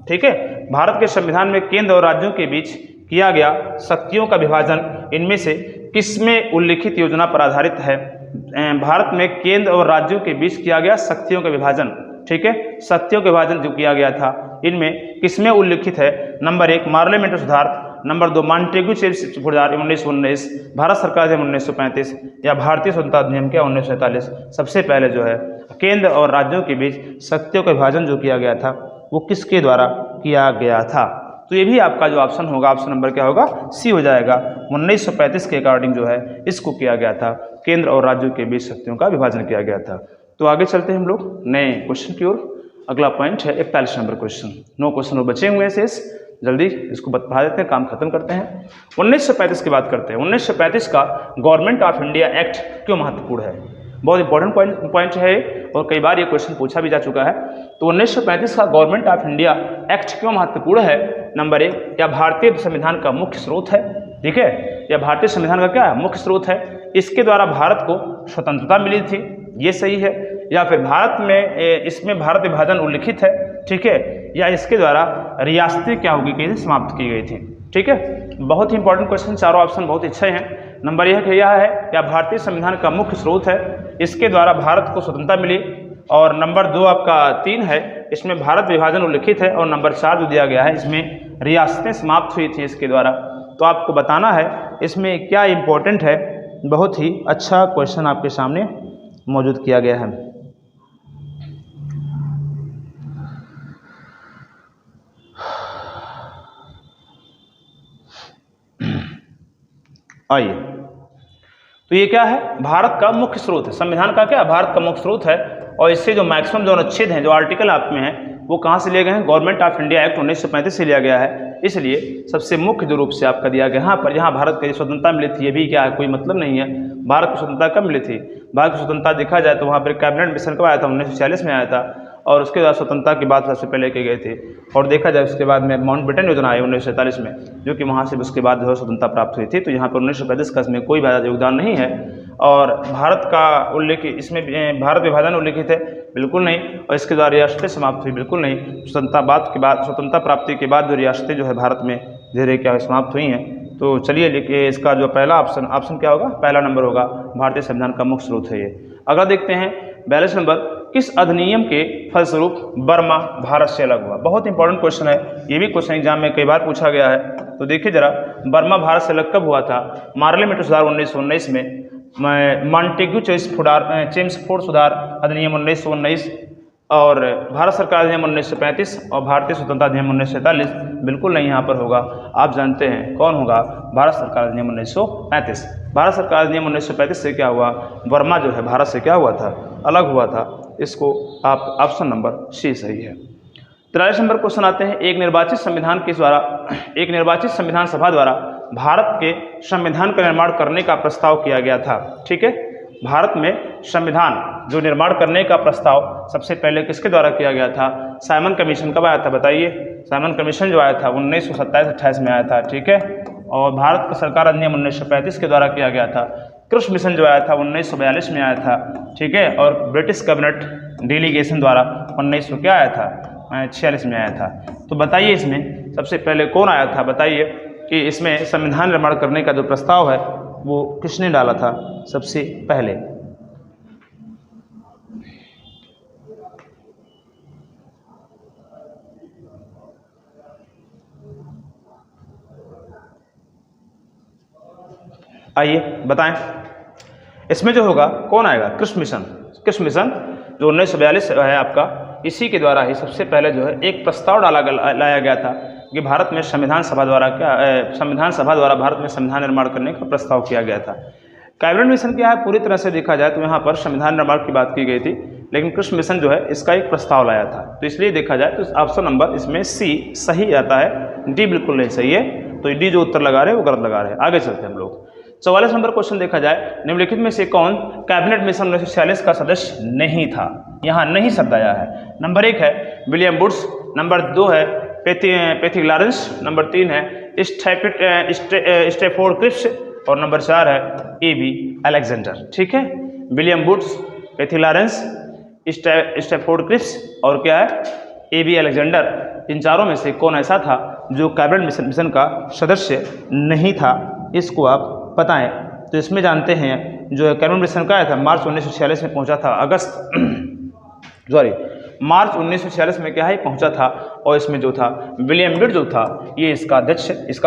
ठीक है, भारत के संविधान में केंद्र और राज्यों के बीच किया गया शक्तियों का विभाजन इनमें से किसमें उल्लिखित योजना पर आधारित है? भारत में केंद्र और राज्यों के बीच किया गया शक्तियों का विभाजन, ठीक है, शक्तियों का विभाजन जो किया गया था इनमें किसमें उल्लिखित है? नंबर 1 पार्लियामेंट सुधार, नंबर 2 मॉन्टेग्यू सुधार 1919, भारत सरकार अधिनियम 1935 या भारतीय स्वतंत्रता अधिनियम क्या 1947। सबसे पहले जो है केंद्र और राज्यों के बीच शक्तियों का विभाजन जो किया गया था वो किसके द्वारा किया गया था? तो ये भी आपका जो ऑप्शन होगा, ऑप्शन नंबर क्या होगा? सी हो जाएगा। 1935 के अकॉर्डिंग जो है इसको किया गया था, केंद्र और राज्यों के बीच शक्तियों का विभाजन किया गया था। तो आगे चलते हैं हम लोग नए क्वेश्चन की ओर। अगला पॉइंट है 41 नंबर क्वेश्चन। 9 क्वेश्चन और बचे हुए शेष, जल्दी इसको पढ़ा देते हैं, काम खत्म करते हैं। 1935 की बात करते हैं। 1935 का गवर्नमेंट ऑफ इंडिया एक्ट क्यों महत्वपूर्ण है? बहुत इंपॉर्टेंट पॉइंट है और कई बार ये क्वेश्चन पूछा भी जा चुका है। तो 1935 का गवर्नमेंट ऑफ इंडिया एक्ट क्यों महत्वपूर्ण है? नंबर 1 या भारतीय संविधान का मुख्य स्रोत है, ठीक है, या भारतीय संविधान का क्या है? मुख्य स्रोत है। इसके द्वारा भारत को स्वतंत्रता मिली थी, ये सही है। या फिर भारत में इसमें भारत विभाजन उल्लिखित है, ठीक है, या इसके द्वारा रियासतें क्या होगी कि समाप्त की गई थी, ठीक है। बहुत ही इंपॉर्टेंट क्वेश्चन, चारों ऑप्शन बहुत अच्छे हैं। नंबर 1 यह है या भारतीय संविधान का मुख्य स्रोत है, इसके द्वारा भारत को स्वतंत्रता मिली। और नंबर 2 आपका 3 है, इसमें भारत विभाजन उल्लिखित है। और नंबर 4 जो दिया गया है इसमें रियासतें समाप्त हुई थी इसके द्वारा। तो आपको बताना है इसमें क्या इंपॉर्टेंट है। बहुत ही अच्छा क्वेश्चन आपके सामने मौजूद किया गया है। आइए, तो ये क्या है? भारत का मुख्य स्रोत है। संविधान का क्या? भारत का मुख्य स्रोत है। और इससे जो मैक्सिमम जो अनुच्छेद हैं, जो आर्टिकल आप में हैं, वो कहाँ से लिए गए हैं? गवर्नमेंट ऑफ इंडिया एक्ट 1935 से लिया गया है। इसलिए सबसे मुख्य जो रूप से आपका दिया गया यहाँ पर, यहाँ भारत को स्वतंत्रता मिली थी, ये भी क्या है? कोई मतलब नहीं है। भारत को स्वतंत्रता कब मिली थी? भारत की स्वतंत्रता देखा जाए तो वहाँ पर कैबिनेट मिशन कब आया था? 1946 में आया था। और उसके बाद स्वतंत्रता की बात सबसे पहले की गई थी। और देखा जाए उसके बाद में माउंटबेटन योजना आई 1947 में, जो कि वहाँ से उसके बाद जो है स्वतंत्रता प्राप्त हुई थी। तो यहाँ पर 1935 का इसमें कोई योगदान नहीं है। और भारत का उल्लेख इसमें भारत विभाजन उल्लिखित है? बिल्कुल नहीं। और इसके द्वारा रियासतें समाप्त हुई? बिल्कुल नहीं। स्वतंत्रता प्राप्ति के बाद जो रियासतें जो है भारत में धीरे क्या समाप्त हुई हैं। तो चलिए लिखिए, इसका जो पहला ऑप्शन क्या होगा? पहला नंबर होगा, भारतीय संविधान का मुख्य स्रोत है ये। अगला देखते हैं 42 नंबर, किस अधिनियम के फलस्वरूप बर्मा भारत से अलग हुआ? बहुत इंपॉर्टेंट क्वेश्चन है, ये भी क्वेश्चन एग्जाम में कई बार पूछा गया है। तो देखिए जरा, बर्मा भारत से अलग कब हुआ था? पार्लियामेंट सुधार 1919 में, मॉन्टेग्यू चेम्सफोर्ड सुधार अधिनियम 1919, और भारत सरकार अधिनियम 1935 और भारतीय स्वतंत्रता अधिनियम 1947। बिल्कुल नहीं यहाँ पर होगा, आप जानते हैं कौन होगा? भारत सरकार अधिनियम 1935। भारत सरकार अधिनियम 1935 से क्या हुआ? बर्मा जो है भारत से क्या हुआ था? अलग हुआ था। इसको आप ऑप्शन नंबर सी सही है। 43 नंबर क्वेश्चन आते हैं, एक निर्वाचित संविधान सभा द्वारा भारत के संविधान का निर्माण करने का प्रस्ताव किया गया था। ठीक है, भारत में संविधान जो निर्माण करने का प्रस्ताव सबसे पहले किसके द्वारा किया गया था? साइमन कमीशन कब आया था बताइए? साइमन कमीशन जो आया था 1927-28 में आया था। ठीक है, और भारत का सरकार अधिनियम 1935 के द्वारा किया गया था। कृषि मिशन जो आया था 1942 में आया था। ठीक है, और ब्रिटिश कैबिनेट डेलीगेशन द्वारा 1900 क्या आया था? 46 में आया था। तो बताइए इसमें सबसे पहले कौन आया था? बताइए कि इसमें संविधान निर्माण करने का जो प्रस्ताव है वो किसने डाला था सबसे पहले? आइए बताएं, इसमें जो होगा कौन आएगा? कृषि मिशन जो 1942 है आपका, इसी के द्वारा ही सबसे पहले जो है एक प्रस्ताव लाया गया था कि भारत में संविधान सभा द्वारा भारत में संविधान निर्माण करने का प्रस्ताव किया गया था। कैबिनेट मिशन क्या है? पूरी तरह से देखा जाए तो यहाँ पर संविधान निर्माण की बात की गई थी, लेकिन कृषि मिशन जो है इसका एक प्रस्ताव लाया था। तो इसलिए देखा जाए तो ऑप्शन नंबर इसमें सी सही आता है, डी बिल्कुल नहीं सही है। तो डी जो उत्तर लगा रहे हैं वो गलत लगा रहे हैं। आगे चलते हैं हम लोग। 44 नंबर क्वेश्चन देखा जाए, निम्नलिखित में से कौन कैबिनेट मिशन 1946 का सदस्य नहीं था? यहाँ नहीं शब्द आया है। नंबर 1 है विलियम वुड्स, नंबर 2 है पैथिक लॉरेंस, नंबर 3 है स्टैफोर्ड क्रिप्स, और नंबर 4 है ए.बी. अलेक्जेंडर। ठीक है, William Woods, Pethick Lawrence, Stafford Cripps और क्या है? ए.बी. अलेक्जेंडर। इन चारों में से कौन ऐसा था जो कैबिनेट मिशन का सदस्य नहीं था? इसको आप बताएं। तो इसमें जानते हैं जो कैबिनेट मिशन का आया था मार्च 1946 में पहुंचा था, मार्च 1946 में क्या है पहुंचा था। और इसमें जो था विलियम वुड जो था ये इसका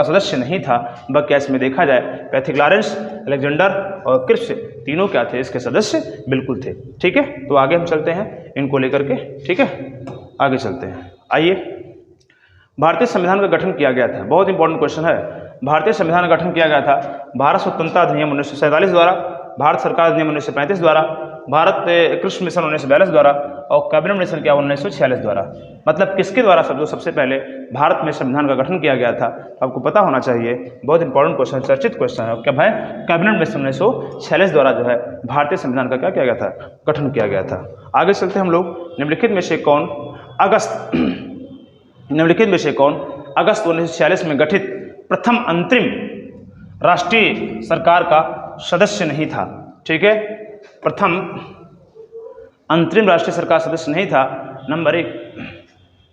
सदस्य नहीं था, बल्कि इसमें देखा जाए पैथिक लॉरेंस, अलेक्जेंडर और क्रिप्स तीनों क्या थे? इसके सदस्य बिल्कुल थे। ठीक है, तो आगे हम चलते हैं इनको लेकर के। ठीक है, आगे चलते हैं। आइए, भारतीय संविधान का गठन किया गया था, बहुत इंपॉर्टेंट क्वेश्चन है। भारतीय संविधान का गठन किया गया था भारत स्वतंत्रता अधिनियम 1947 द्वारा, भारत सरकार अधिनियम 1935 द्वारा, भारत कृषि मिशन 1942 द्वारा और कैबिनेट मिशन क्या 1946 द्वारा। मतलब किसके द्वारा? सबसे पहले भारत में संविधान का गठन किया गया था। आपको पता होना चाहिए, बहुत इंपॉर्टेंट क्वेश्चन, चर्चित क्वेश्चन है। क्या भाई? कैबिनेट मिशन 1946 द्वारा जो है भारतीय संविधान का क्या किया गया था? गठन किया गया था। आगे चलते हम लोग। निम्नलिखित में से कौन अगस्त 1946 में गठित प्रथम अंतरिम राष्ट्रीय सरकार का सदस्य नहीं था? ठीक है, प्रथम अंतरिम राष्ट्रीय सरकार सदस्य नहीं था। नंबर 1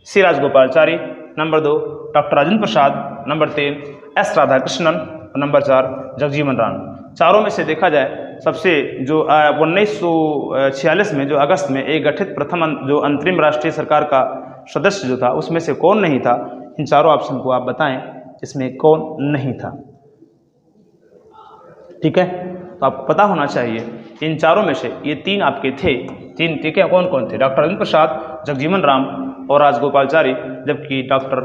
सी Rajagopalachari, number 2 doctor Rajendra Prasad, number 3 S Radhakrishnan और नंबर 4 जगजीवन राम। चारों में से देखा जाए सबसे जो 1946 में जो अगस्त में एक गठित प्रथम जो अंतरिम राष्ट्रीय सरकार का सदस्य जो था उसमें से कौन नहीं था? इन चारों ऑप्शन को आप बताएं, इसमें कौन नहीं था? ठीक है, तो आपको पता होना चाहिए इन चारों में से ये 3 आपके थे। 3 ठीक है, कौन कौन थे? डॉक्टर राजेंद्र प्रसाद, जगजीवन राम और राजगोपालाचारी, जबकि डॉक्टर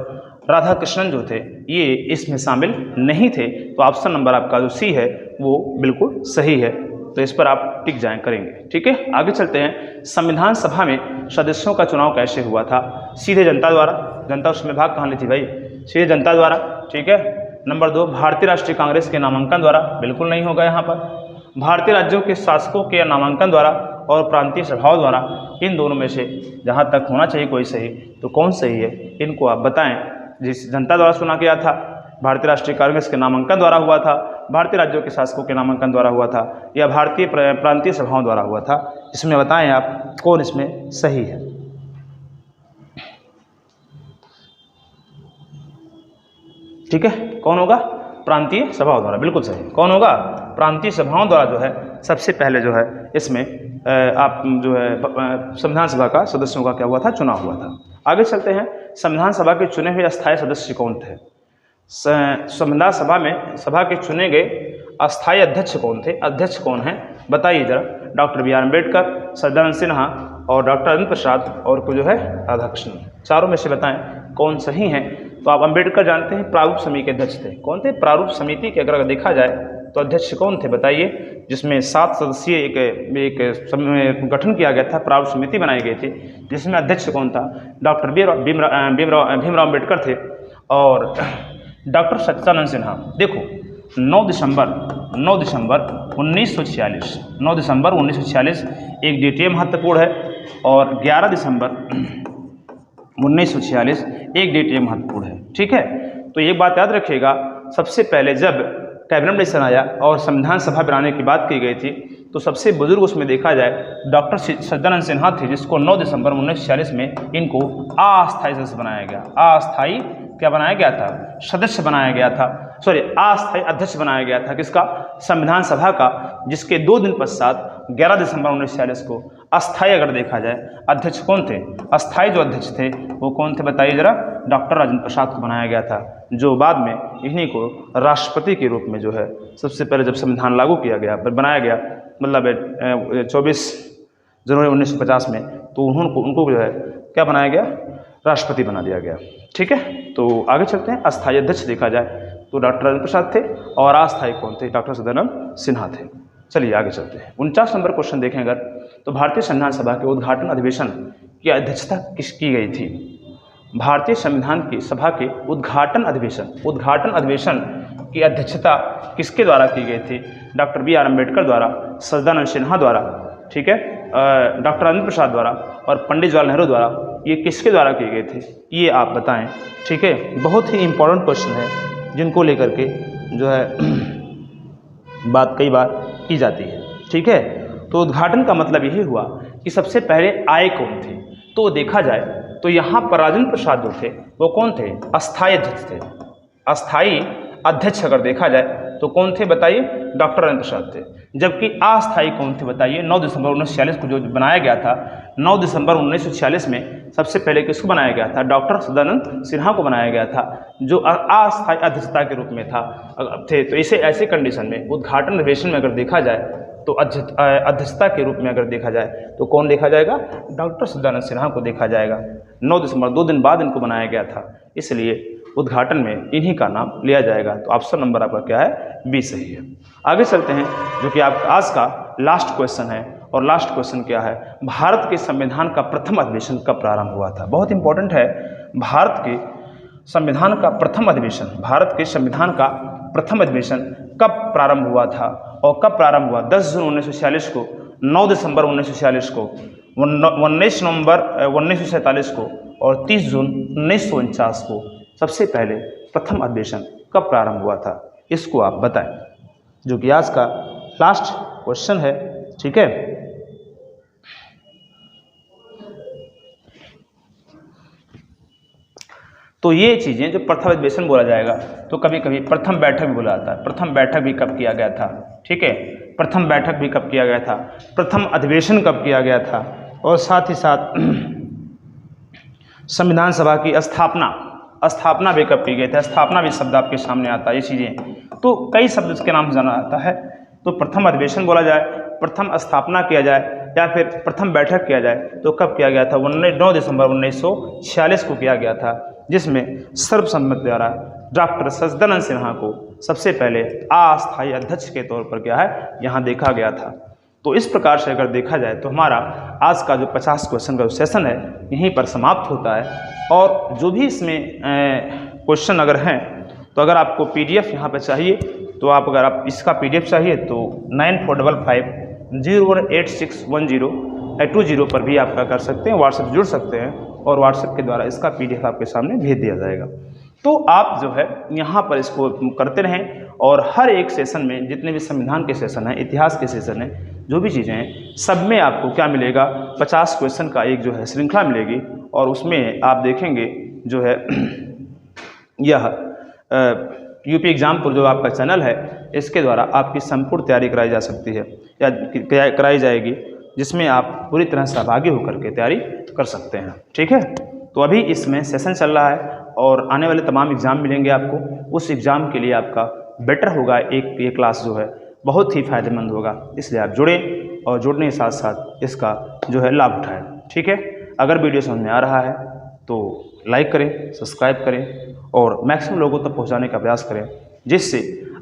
राधाकृष्णन जो थे ये इसमें शामिल नहीं थे। तो ऑप्शन नंबर आपका जो सी है वो बिल्कुल सही है। तो इस पर आप टिक जाएं करेंगे। ठीक है, आगे चलते हैं। संविधान सभा में सदस्यों का चुनाव कैसे हुआ था? सीधे जनता द्वारा। जनता उसमें भाग कहाँ ली थी भाई? सीधे जनता द्वारा। ठीक है, नंबर 2 भारतीय राष्ट्रीय कांग्रेस के नामांकन द्वारा, बिल्कुल नहीं होगा यहाँ पर। भारतीय राज्यों के शासकों के नामांकन द्वारा और प्रांतीय सभाओं द्वारा। इन दोनों में से जहाँ तक होना चाहिए कोई सही, तो कौन सही है? इनको आप बताएं। जिस जनता द्वारा चुना गया था, भारतीय राष्ट्रीय कांग्रेस के नामांकन द्वारा हुआ था, भारतीय राज्यों के शासकों के नामांकन द्वारा हुआ था, या भारतीय प्रांतीय सभाओं द्वारा हुआ था? इसमें बताएं आप कौन इसमें सही है। ठीक है, कौन होगा? प्रांतीय सभाओं द्वारा, बिल्कुल सही। कौन होगा? प्रांतीय सभाओं द्वारा जो है सबसे पहले जो है इसमें आप जो है संविधान सभा का सदस्यों का क्या हुआ था, चुनाव हुआ था। आगे चलते हैं, संविधान सभा के चुने हुए अस्थायी सदस्य कौन थे? संविधान सभा में सभा के चुने गए अस्थायी अध्यक्ष कौन थे? अध्यक्ष कौन है बताइए जरा। Doctor B R Ambedkar, Sachchidananda Sinha और डॉक्टर राजेंद्र प्रसाद और को जो है राधाकृष्णन। चारों में से बताएं कौन सही है। तो आप अम्बेडकर जानते हैं, प्रारूप समिति के अध्यक्ष थे। कौन थे? प्रारूप समिति के अगर देखा जाए तो अध्यक्ष कौन थे बताइए, जिसमें 7 सदस्यीय एक गठन किया गया था, प्रारूप समिति बनाई गई थी, जिसमें अध्यक्ष कौन था? डॉक्टर भीमराव अम्बेडकर थे और डॉक्टर सच्चिदानंद सिन्हा। देखो 9 दिसंबर 1946 एक डेट महत्वपूर्ण है और 11 दिसंबर 1946 एक डेट महत्वपूर्ण है। ठीक है, तो एक बात याद रखिएगा, सबसे पहले जब कैबिनेट मिशन आया और संविधान सभा बनाने की बात की गई थी तो सबसे बुजुर्ग उसमें देखा जाए डॉक्टर सज्जनानंद सिन्हा थे, जिसको 9 दिसंबर 1946 में इनको अस्थायी सदस्य बनाया गया। अस्थायी क्या बनाया गया था? सदस्य बनाया गया था, सॉरी अस्थायी अध्यक्ष बनाया गया था। किसका? संविधान सभा का, जिसके 2 दिन पश्चात 11 दिसंबर 1946 को अस्थायी अगर देखा जाए अध्यक्ष कौन थे? अस्थायी जो अध्यक्ष थे वो कौन थे बताइए जरा। डॉक्टर राजेंद्र प्रसाद को बनाया गया था, जो बाद में इन्हीं को राष्ट्रपति के रूप में जो है सबसे पहले जब संविधान लागू किया गया, बनाया गया, मतलब 24 जनवरी 1950 में, तो उनको जो है क्या बनाया गया? राष्ट्रपति बना दिया गया। ठीक है, तो आगे चलते हैं। अस्थायी अध्यक्ष देखा जाए तो डॉक्टर राजेंद्र प्रसाद थे और अस्थायी कौन थे? डॉक्टर सदानंद सिन्हा थे। चलिए आगे चलते हैं। 49 नंबर क्वेश्चन देखें अगर, तो भारतीय संविधान सभा के उद्घाटन अधिवेशन की अध्यक्षता किसकी गई थी? भारतीय संविधान की सभा के उद्घाटन अधिवेशन की अध्यक्षता किसके द्वारा की गई थी? डॉक्टर बी आर अम्बेडकर द्वारा, सच्चिदानंद सिन्हा द्वारा, ठीक है, डॉक्टर राजेंद्र प्रसाद द्वारा और पंडित जवाहरलाल नेहरू द्वारा। ये किसके द्वारा किए गए थे ये आप बताएं। ठीक है, बहुत ही इंपॉर्टेंट क्वेश्चन है जिनको लेकर के जो है बात कई बार की जाती है। ठीक है, तो उद्घाटन का मतलब यही हुआ कि सबसे पहले आए कौन थे। तो देखा जाए तो यहाँ पर राजेंद्र प्रसाद जो थे वो कौन थे? अस्थायी अध्यक्ष थे। अस्थायी अध्यक्ष अगर देखा जाए तो कौन थे बताइए? डॉक्टर राजेंद्र प्रसाद थे। जबकि अस्थायी कौन थे बताइए? 9 दिसंबर 1946 को जो बनाया गया था, 9 दिसंबर 1946 में सबसे पहले किसको बनाया गया था? डॉक्टर सदानंद सिन्हा को बनाया गया था, जो अस्थायी अध्यक्षता के रूप में थे। तो इसे ऐसे कंडीशन में उद्घाटन अधिवेशन में अगर देखा जाए तो अध्यक्षता के रूप में अगर देखा जाए तो कौन देखा जाएगा? डॉक्टर सदानंद सिन्हा को देखा जाएगा। 9 दिसंबर 2 दिन बाद इनको बनाया गया था, इसलिए उद्घाटन में इन्हीं का नाम लिया जाएगा। तो ऑप्शन नंबर आपका क्या है? बी सही है। आगे चलते हैं, जो कि आपका आज का लास्ट क्वेश्चन है। और लास्ट क्वेश्चन क्या है? भारत के संविधान का प्रथम अधिवेशन कब प्रारंभ हुआ था? बहुत इंपॉर्टेंट है। भारत के संविधान का प्रथम अधिवेशन कब प्रारंभ हुआ था और कब प्रारंभ हुआ? 10 जून 1946 को, 9 दिसंबर 1946 को, 19 नवंबर 1947 को और 30 जून 1949 को सबसे पहले प्रथम अधिवेशन कब प्रारंभ हुआ था? इसको आप बताएं, जो कि आज का लास्ट क्वेश्चन है। ठीक है, तो ये चीज़ें जो प्रथम अधिवेशन बोला जाएगा, तो कभी कभी प्रथम बैठक भी बोला जाता है। प्रथम बैठक भी कब किया गया था? ठीक है, प्रथम बैठक भी कब किया गया था? प्रथम अधिवेशन कब किया गया था? और साथ ही साथ संविधान सभा की स्थापना भी कब की गई थी? स्थापना भी शब्द आपके सामने आता है। ये चीज़ें तो कई शब्द इसके नाम से जाना जाता है। तो प्रथम अधिवेशन बोला जाए, प्रथम स्थापना किया जाए या फिर प्रथम बैठक किया जाए तो कब किया गया था? 9 दिसंबर 1946 को किया गया था, जिसमें सर्वसम्मति द्वारा डॉक्टर सच्चिदानंद सिन्हा को सबसे पहले अस्थायी अध्यक्ष के तौर पर क्या है यहाँ देखा गया था। तो इस प्रकार से अगर देखा जाए तो हमारा आज का जो 50 क्वेश्चन का सेशन है यहीं पर समाप्त होता है। और जो भी इसमें क्वेश्चन अगर हैं तो अगर आपको PDF यहाँ पर चाहिए तो अगर आप इसका PDF चाहिए तो 9455018610 पर भी आपका कर सकते हैं, व्हाट्सएप जुड़ सकते हैं और व्हाट्सएप के द्वारा इसका PDF आपके सामने भेज दिया जाएगा। तो आप जो है यहाँ पर इसको करते रहें और हर एक सेशन में जितने भी संविधान के सेशन हैं, इतिहास के सेशन हैं, जो भी चीज़ें हैं, सब में आपको क्या मिलेगा? 50 क्वेश्चन का एक जो है श्रृंखला मिलेगी। और उसमें आप देखेंगे जो है यह UP एग्जामपुर जो आपका चैनल है इसके द्वारा आपकी संपूर्ण तैयारी कराई जा सकती है या कराई जाएगी, जिसमें आप पूरी तरह सहभागी होकर के तैयारी कर सकते हैं। ठीक है, तो अभी इसमें सेशन चल रहा है और आने वाले तमाम एग्ज़ाम मिलेंगे आपको। उस एग्ज़ाम के लिए आपका बेटर होगा ये क्लास जो है बहुत ही फ़ायदेमंद होगा, इसलिए आप जुड़ें और जुड़ने के साथ साथ इसका जो है लाभ उठाएं। ठीक है, अगर वीडियो समझ में आ रहा है तो लाइक करें, सब्सक्राइब करें और मैक्सिमम लोगों तक पहुंचाने का प्रयास करें, जिससे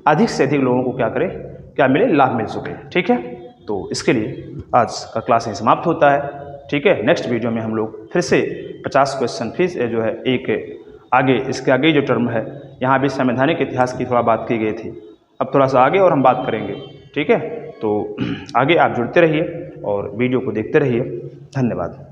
अधिक से अधिक लोगों को क्या मिले, लाभ मिल सके। ठीक है, तो इसके लिए आज का क्लास यहीं समाप्त होता है। ठीक है, नेक्स्ट वीडियो में हम लोग फिर से 50 क्वेश्चन फिर जो है एक आगे इसके आगे जो टर्म है, यहाँ भी संवैधानिक इतिहास की थोड़ा बात की गई थी, अब थोड़ा सा आगे और हम बात करेंगे। ठीक है, तो आगे आप जुड़ते रहिए और वीडियो को देखते रहिए। धन्यवाद।